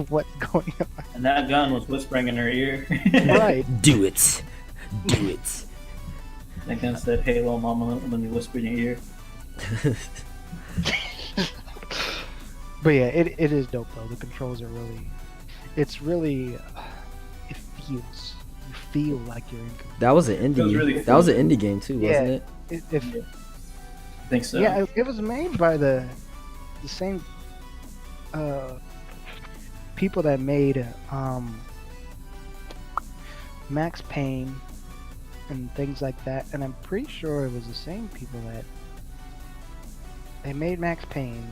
what's going on. And that gun was whispering in her ear. Right. Do it. Do it. That gun said, hey, little mama, let me whisper in your ear. But yeah, it is dope though. The controls are really... It's really, it feels. You feel like you're in. That was an indie. Really that was an indie game too, wasn't it? I think so. Yeah, it was made by the same people that made Max Payne and things like that, and I'm pretty sure it was the same people that they made Max Payne,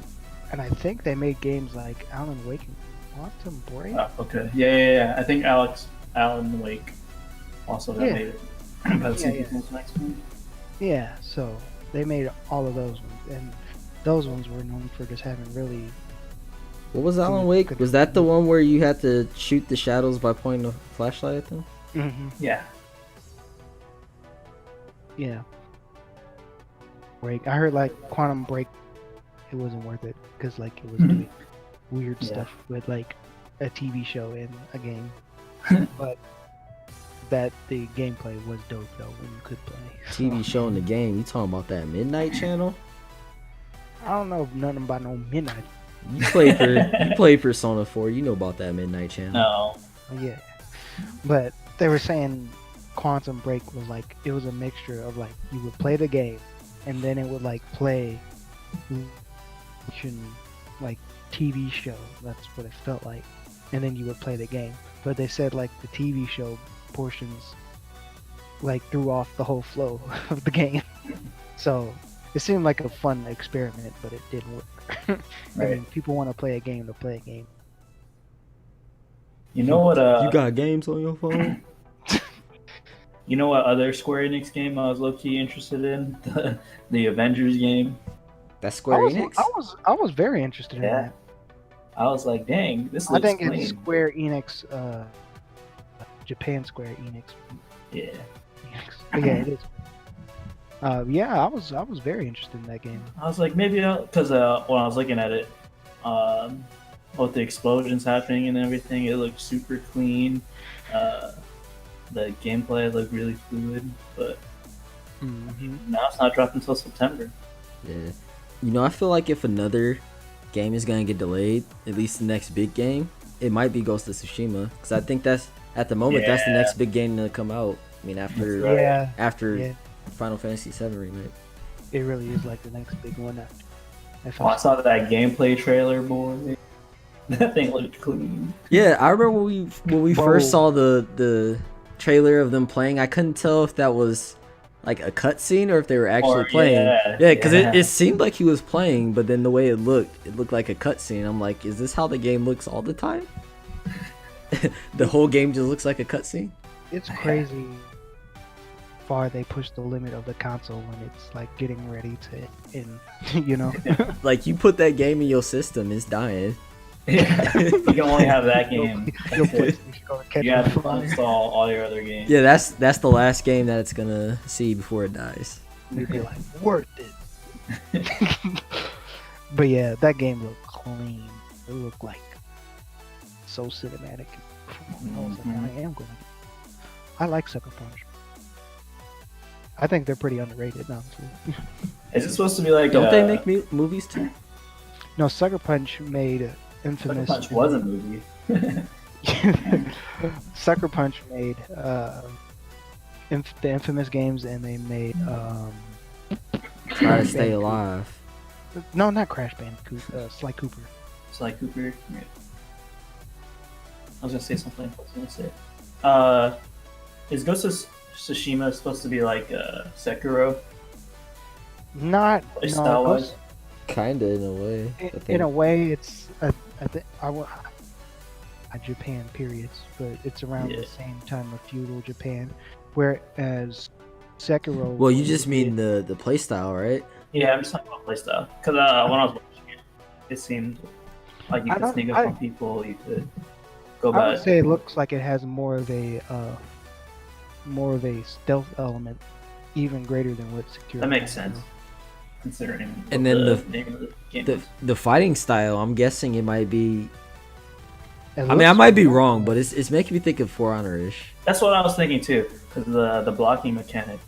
and I think they made games like Alan Wake. Quantum Break? Oh, okay. Yeah. I think Alan Wake also got made by the same people as Max Payne. Yeah, so they made all of those ones, and those ones were known for just having really... What was Alan Wake? Was that the one where you had to shoot the shadows by pointing a flashlight at them? Mm-hmm. Yeah. Yeah. Break. I heard like Quantum Break, it wasn't worth it, because like it was doing weird stuff with like a TV show and a game, but that the gameplay was dope though when you could play. TV show and the game. You talking about that Midnight Channel? I don't know nothing about no Midnight. You played Persona 4. You know about that Midnight Channel. No. Yeah, but they were saying Quantum Break was like, it was a mixture of like you would play the game, and then it would like play like TV show. That's what it felt like, and then you would play the game. But they said like the TV show portions like threw off the whole flow of the game. So it seemed like a fun experiment, but it didn't work. I Right. mean, people want to play a game to play a game. You know what? You got games on your phone? You know what other Square Enix game I was low key interested in? The Avengers game. That's Square Enix? I was very interested in Yeah. that. I was like, dang, this I looks think clean. it's Square Enix, Japan Square Enix. Yeah. But yeah, it is. Yeah, I was very interested in that game. I was like, maybe because when I was looking at it, with the explosions happening and everything, it looked super clean. The gameplay looked really fluid, but now it's not dropping until September. Yeah. You know, I feel like if another game is gonna get delayed, at least the next big game, it might be Ghost of Tsushima, because I think that's at the moment that's the Yeah. next big game to come out. I mean, after That's right. after Final Fantasy VII remake. It really is like the next big one. Oh, I saw that gameplay trailer, boy. That thing looked clean. Yeah, I remember when we Whoa. first saw the trailer of them playing. I couldn't tell if that was like a cutscene or if they were actually playing. yeah, because yeah. it seemed like he was playing, but then the way it looked like a cutscene. I'm like, is this how the game looks all the time? The whole game just looks like a cutscene. It's crazy far they push the limit of the console when it's like getting ready to end, you know. Like, you put that game in your system, it's dying. Yeah. You can only have that game. Your That's it. PlayStation gonna catch You have on to fire. install all your other games. Yeah, that's the last game that it's gonna see before it dies. You'd be like, worth it. But yeah, that game looked clean. It looked like so cinematic. I was like, I am going to. I like Sucker Punch. I think they're pretty underrated, honestly. Is it supposed to be like? Don't they make movies too? No, Sucker Punch made Sucker infamous. Punch was a movie. Sucker Punch made the infamous games, and they made Try to stay Bandicoot. alive. No, not Crash Bandicoot. Sly Cooper. Sly Cooper. Yeah. I was gonna say something. I was gonna say. Is Ghost of Tsushima supposed to be like Sekiro? Not Like no, style-wise? Ghost- Kinda in a way. I in think. a way, it's a Japan periods, but it's around Yeah. the same time of feudal Japan, whereas Sekiro. Well, you just mean the playstyle, right? Yeah, I'm just talking about playstyle. Because when I was watching it seemed like you I could don't- sneak up I- on people. You could go I would back. say it looks like it has more of a stealth element, even greater than what Sekiro. That makes has, you sense, know? considering And what then the the- name of the game The was. the fighting style, I'm guessing it might be. It I mean, I looks might be more- wrong, but it's making me think of For Honor-ish. That's what I was thinking too, because the blocking mechanic.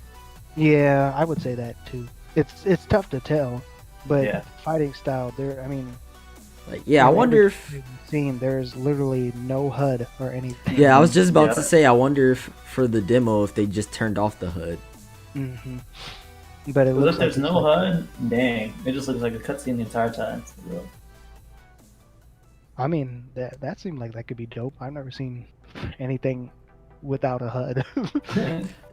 Yeah, I would say that too. It's tough to tell, but Yeah. fighting style. There, I mean, Like, yeah, I in wonder every if. scene there's literally no HUD or anything. Yeah, I was just about Yeah. to say, I wonder if for the demo if they just turned off the HUD. hmm But it Because looks if there's like no it's like- HUD, dang, it just looks like a cutscene the entire time. I mean, that seemed like that could be dope. I've never seen anything without a HUD.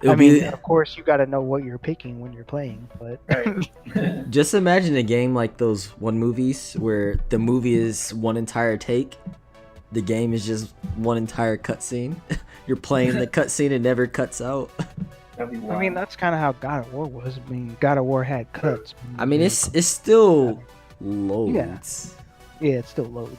It'll I mean, be of course, you got to know what you're picking when you're playing, but Right. just imagine a game like those one movies where the movie is one entire take, the game is just one entire cutscene. You're playing the cutscene, it never cuts out. That'd be I wild. mean, that's kind of how God of War was. I mean, God of War had cuts. I mean, it's still loads. Yeah, it still loads.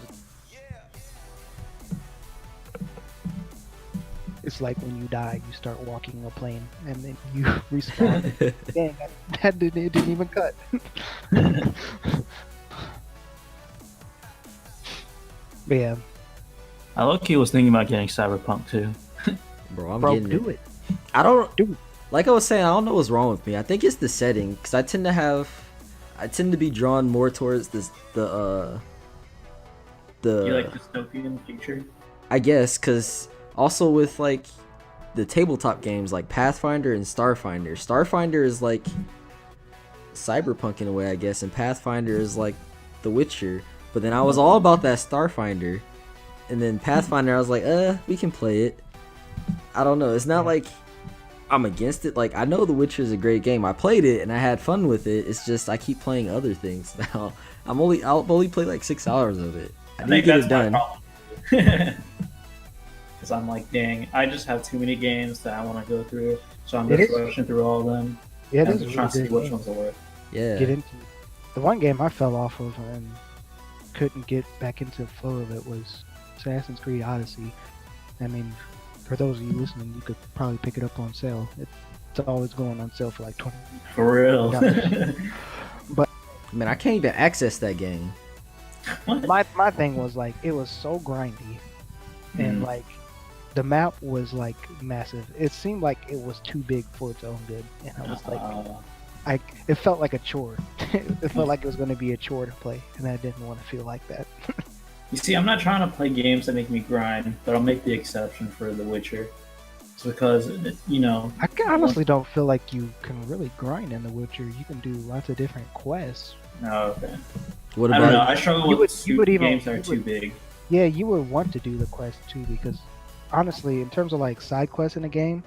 It's like when you die, you start walking a plane, and then you respawn. Dang, it didn't even cut. But yeah, I low-key was thinking about getting Cyberpunk too. Bro, I'm bro, getting do it. it. I don't Do it. like I was saying, I don't know what's wrong with me. I think it's the setting because I tend to be drawn more towards the You like dystopian future? I guess because also with like the tabletop games like Pathfinder and Starfinder. Starfinder is like cyberpunk in a way, I guess, and Pathfinder is like The Witcher. But then I was all about that Starfinder, and then Pathfinder, I was like, we can play it. I don't know. It's not like I'm against it. Like, I know The Witcher is a great game. I played it and I had fun with it. It's just I keep playing other things now. I'll only play like 6 hours of it. I need to get it done. Because I'm like, dang, I just have too many games that I want to go through, so I'm just rushing through all of them. Yeah, I'm just trying to see which ones are worth. Yeah. Get into the one game I fell off of and couldn't get back into the flow of it was Assassin's Creed Odyssey. I mean, for those of you listening, you could probably pick it up on sale. It's always going on sale for like $20. For real. But man, I can't even access that game. my thing was like it was so grindy, and like the map was like massive. It seemed like it was too big for its own good, and I was like, it felt like a chore. It felt like it was going to be a chore to play, and I didn't want to feel like that. You see, I'm not trying to play games that make me grind, but I'll make the exception for The Witcher. It's because, you know... I honestly don't feel like you can really grind in The Witcher. You can do lots of different quests. Oh, okay. What about... I don't know, I struggle with games that are too big. Yeah, you would want to do the quest too, because honestly, in terms of like side quests in a game,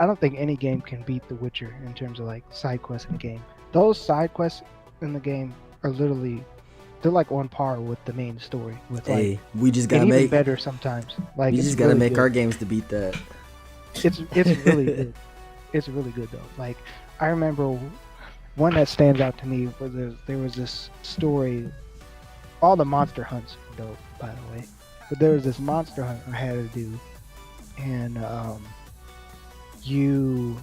I don't think any game can beat The Witcher in terms of like side quests in a game. Those side quests in the game are literally... They're like on par with the main story. With hey, like, we just gotta even make better sometimes. Like we just gotta really make our games to beat that. It's really good. It's really good though. Like I remember one that stands out to me was there was this story. All the monster hunts were dope, by the way. But there was this monster hunt I had to do, and you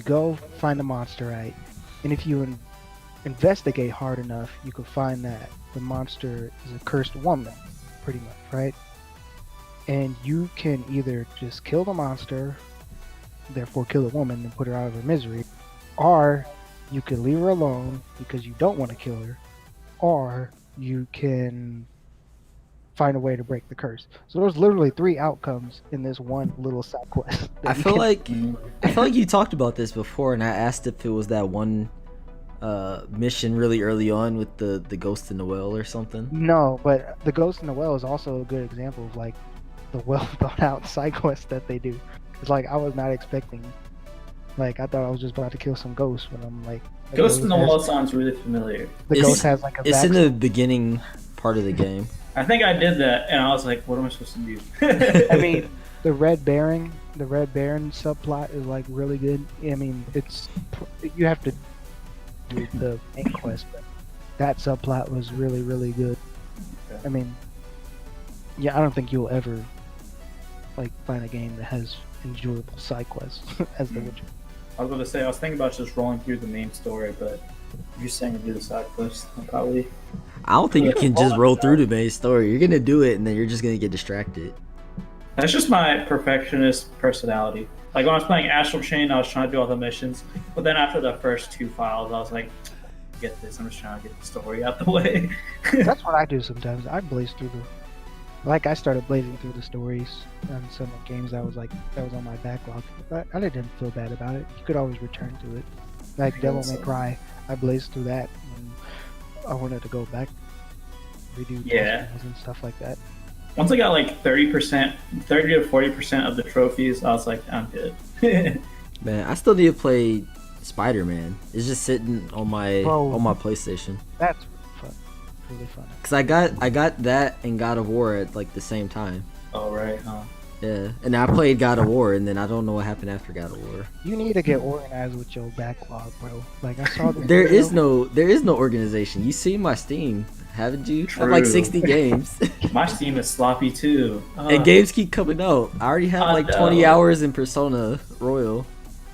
go find the monster, right? And if you investigate hard enough, you could find that the monster is a cursed woman, pretty much, right? And you can either just kill the monster, therefore kill the woman and put her out of her misery, or you could leave her alone because you don't want to kill her, or you can find a way to break the curse. So there's literally 3 outcomes in this one little side quest. I feel like you talked about this before, and I asked if it was that one mission really early on with the ghost in the well or something. No, but the ghost in the well is also a good example of like the well thought out side quest that they do. It's like I was not expecting. Like I thought I was just about to kill some ghosts, but I'm like, Ghost in the Well sounds really familiar. The ghost has like a It's in backstory. the beginning part of the game. I think I did that, and I was like, what am I supposed to do? I mean, the Red Baron subplot is like really good. I mean, you have to do the main quest, but that subplot was really, really good. Okay. I mean, yeah, I don't think you'll ever like find a game that has enjoyable side quests as The Witcher. I was going to say, I was thinking about just rolling through the main story, but if you're saying to do the side quest, I'll probably... I don't think you can just roll through the main story. You're gonna do it, and then you're just gonna get distracted. That's just my perfectionist personality. Like when I was playing Astral Chain, I was trying to do all the missions, but then after the first 2 files, I was like, get this, I'm just trying to get the story out the way. That's what I do sometimes. I blaze through I started blazing through the stories on some games that was on my backlog. But I didn't feel bad about it. You could always return to it. Like Devil May Cry, I blazed through that, and I wanted to go back, redo costumes and stuff like that. Once I got like 30 to 40% of the trophies, I was like, I'm good. Man, I still need to play Spider-Man. It's just sitting on my PlayStation. That's fun. Really fun. Cause I got that and God of War at like the same time. Oh right, huh? Yeah, and I played God of War, and then I don't know what happened after God of War. You need to get organized with your backlog, bro. Like I saw there is no organization. You see my Steam, haven't you? I have like 60 games. My Steam is sloppy too. And games keep coming out. I already have like 20 hours in Persona Royal.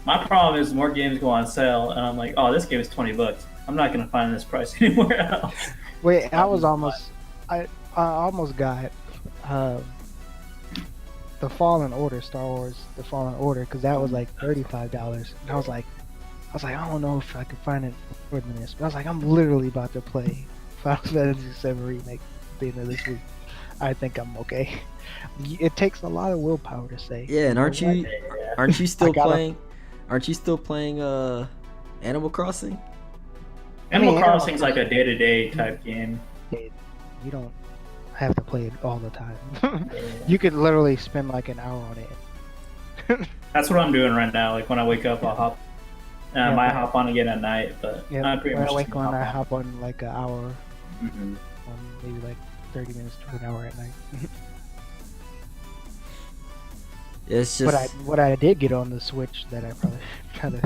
My problem is more games go on sale, and I'm like, oh, this game is $20. I'm not gonna find this price anywhere else. Wait, I almost got the Fallen Order, Star Wars, the Fallen Order, because that was like $35. And I was like, I don't know if I could find it more than this. But I was like, I'm literally about to play Final Fantasy VII Remake at the end of this week. I think I'm okay. It takes a lot of willpower to say. Yeah, and know aren't what? you aren't you still gotta- playing? Aren't you still playing Animal Crossing? Animal Animal Crossing's like a day-to-day type game. You don't have to play it all the time. Yeah. You could literally spend like an hour on it. That's what I'm doing right now. Like when I wake up, I'll hop. And I Yeah, might but- hop on again at night, but Yeah, I pretty when much I just wake on, I hop on like an hour, Mhm. maybe like 30 minutes to an hour at night. It's just What I did get on the Switch that I probably kind of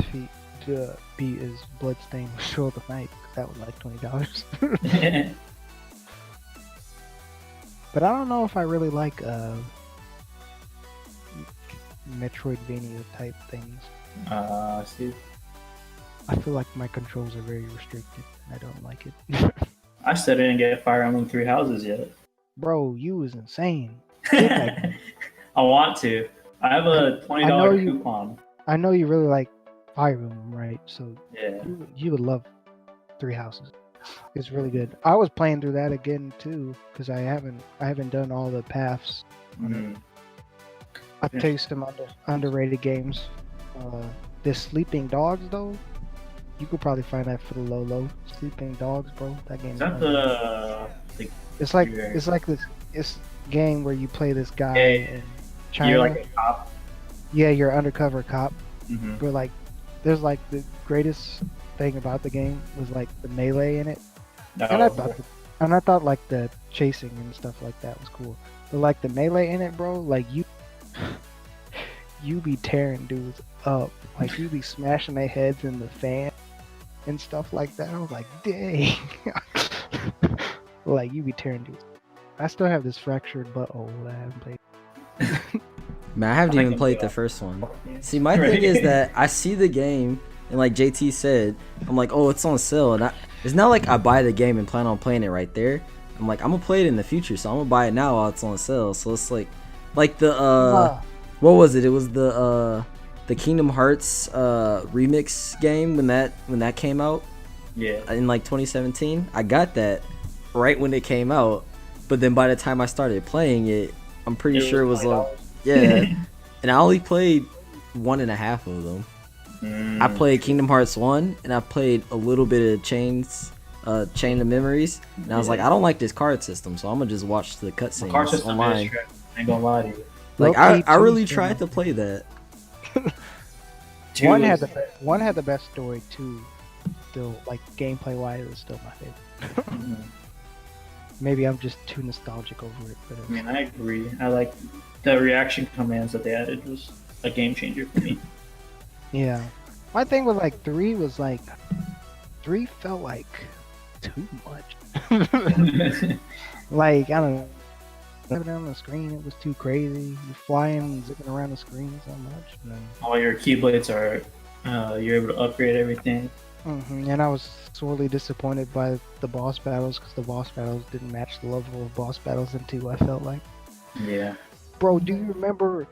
beat is Bloodstained Show of the Night. 'Cause that was like $20. But I don't know if I really like Metroidvania type things. See, I feel like my controls are very restricted. And I don't like it. I still didn't get Fire Emblem Three Houses yet. Bro, you was insane. Get that- I want to. I have a I $20 know you- coupon. I know you really like Fire Emblem, right? So Yeah. you would love Three Houses. It's really good. I was playing through that again too because I haven't done all the paths. Mhm. I'll Yeah. tell you some underrated games. This Sleeping Dogs though, you could probably find that for the low. Sleeping Dogs, bro. That game. Is that the It's like Yeah. this game where you play this guy Yeah, in China. you're like a cop? Yeah, you're an undercover cop. Mhm. But like, there's like the greatest thing about the game was like the melee in it, No. and I thought like the chasing and stuff like that was cool. But like the melee in it, bro, like you be tearing dudes up, like you be smashing their heads in the fan and stuff like that. I was like, dang, like you be tearing dudes. I still have this fractured butthole that I haven't played. man, I haven't I even can played do the that. first one. See, my Right. thing is that I see the game, and like JT said, I'm like, oh, it's on sale, and it's not like I buy the game and plan on playing it right there. I'm like, I'm gonna play it in the future, so I'm gonna buy it now while it's on sale. So it's like the what was it? It was the Kingdom Hearts remix game when that came out Yeah. in like 2017. I got that right when it came out, but then by the time I started playing it, I'm pretty sure it was like, yeah, and I only played 1.5 of them. I played Kingdom Hearts 1, and I played a little bit of Chain of Memories, and I was like, I don't like this card system, so I'm gonna just watch the Car cutscenes system online. is trash. I ain't gonna lie to you. Like Low-key, I really two's tried to good. play that. Two One is- had the best story too. Still, like gameplay wise, is still my favorite. Mhm. Maybe I'm just too nostalgic over it. But I mean, I agree. I like the reaction commands that they added was a game changer for me. yeah, my thing with like 3 was like 3 felt like too much. Like I don't know. Living on the screen, it was too crazy. You flying and zipping around the screen so much. And then, All your keyblades are, you're able to upgrade everything. and I was sorely disappointed by the boss battles because the boss battles didn't match the level of boss battles in 2. I felt like, Yeah. bro, do you remember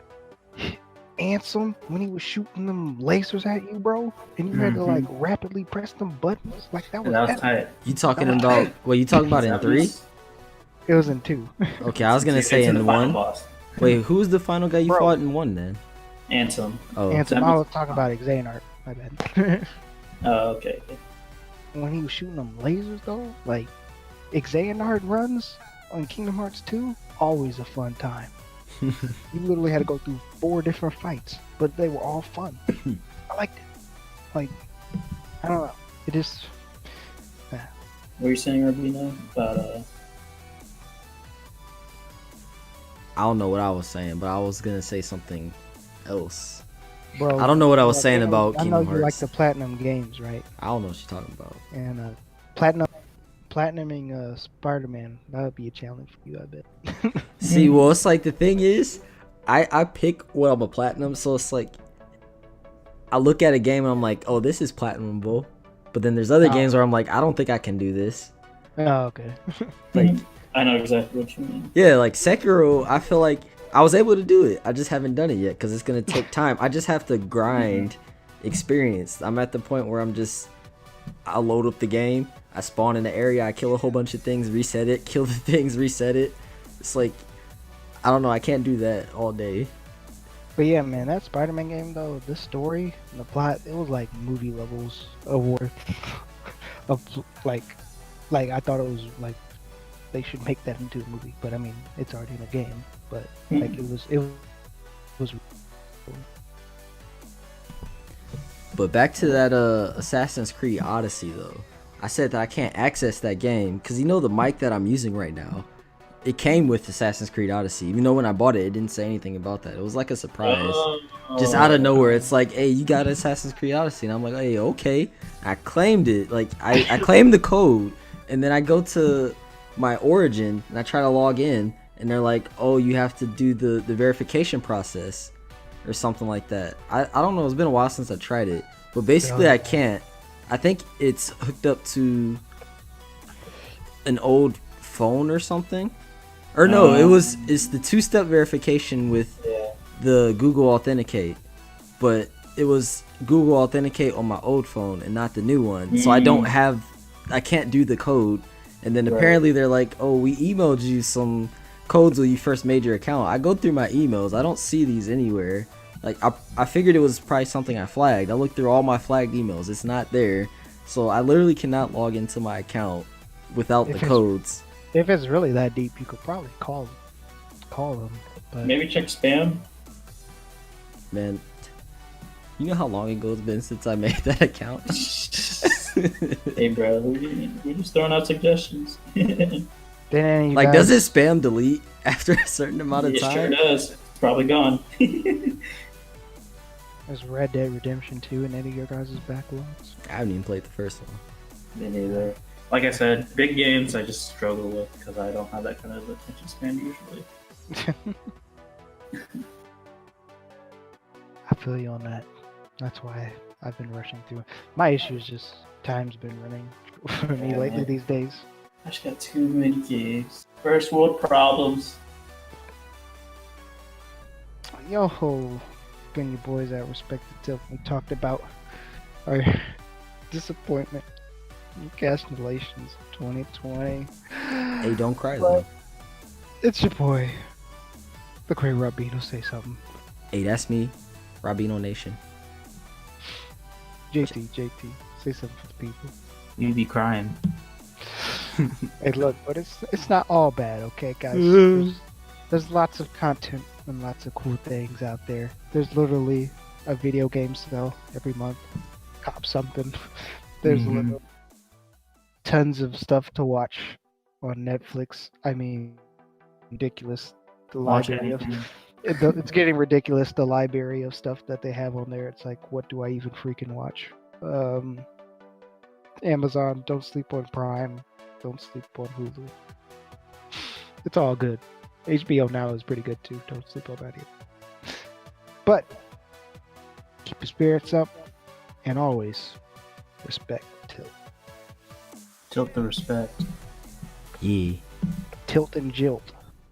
Ansem when he was shooting them lasers at you, bro? And you had to like rapidly press them buttons. Like that was, And that was epic. tight. You talking about what you talking about in That 3? was- It was in 2. Okay, I was gonna it's say in the in final 1. boss. Wait, who's the final guy you Bro. fought in 1 then? Ansem. Oh, Ansem, that I was- was talking about Xehanort. My bad. Oh, okay. When he was shooting them lasers though, like Xehanort runs on Kingdom Hearts 2, always a fun time. You literally had to go through 4 different fights, but they were all fun. I liked it. Like, I don't know. It just, What were you saying, Robino? About I don't know what I was saying, but I was gonna say something else. bro. I don't know what I was like, saying I know- about I know Kingdom you like Hearts. the Platinum games, right? I don't know what you're talking about. And platinuming Spider-Man, that would be a challenge for you, I bet. See, well, it's like the thing is, I pick what I'm a platinum, so it's like I look at a game and I'm like, oh, this is platinumable, but then there's other Oh. games where I'm like, I don't think I can do this. Oh, okay. Like, I know exactly what you mean. yeah, like Sekiro, I feel like I was able to do it. I just haven't done it yet because it's gonna take time. I just have to grind experience. I'm at the point where I load up the game, I spawn in the area, I kill a whole bunch of things, reset it, kill the things, reset it, It's like, I don't know. I can't do that all day. But yeah, man, that Spider-Man game though, the story and the plot, it was like movie levels of worth of like I thought it was like they should make that into a movie, but I mean it's already in a game. But like it was But back to that Assassin's Creed Odyssey though. I said that I can't access that game because you know the mic that I'm using right now. It came with Assassin's Creed Odyssey. Even though when I bought it, it didn't say anything about that. It was like a surprise. Just out of nowhere, it's like, hey, you got Assassin's Creed Odyssey. And I'm like, hey, okay. I claimed it. Like, I claimed the code. And then I go to my Origin, and I try to log in. And they're like, oh, you have to do the verification process. Or something like that. I don't know. It's been a while since I tried it. But basically, I can't. I think it's hooked up to an old phone or something. Or no, it's the two-step verification with the Google Authenticate, but it was Google Authenticate on my old phone and not the new one. So I can't do the code. And then apparently they're like, oh, we emailed you some codes when you first made your account. I go through my emails. I don't see these anywhere. Like I figured it was probably something I flagged. I looked through all my flagged emails. It's not there. So I literally cannot log into my account without the codes. If it's really that deep, you could probably call them. But Maybe check spam. Man, you know how long ago it's been since I made that account? Hey, bro, we're just throwing out suggestions. then you Like, guys, does it spam delete after a certain amount of It time? sure does. It's probably gone. Is Red Dead Redemption 2 in any of your guys' backlogs? I haven't even played the first one. Me neither. Like I said, big games I just struggle with because I don't have that kind of attention span usually. I feel you on that. That's why I've been rushing through it. My issue is just time's been running for me Yeah, lately man. these days. I just got too many games. First world problems. Yo ho, been your boys at Respected Tilt. We talked about our disappointment in Congratulations 2020. Hey, don't cry though. It's your boy, the Great Robino. Say something. Hey, that's me, Robino Nation. JT, say something for the people. You be crying. Hey, look, but it's not all bad, okay, guys? There's lots of content and lots of cool things out there. There's literally a video game sale every month. Cop something. There's literally tons of stuff to watch on Netflix. I mean, ridiculous. The Watch library of anything. it's getting ridiculous. The library of stuff that they have on there. It's like, what do I even freaking watch? Amazon, don't sleep on Prime. Don't sleep on Hulu. It's all good. HBO Now is pretty good too. Don't sleep on that either. But keep your spirits up and always respect Tilt. Tilt the respect. Yeah. Tilt and Jilt.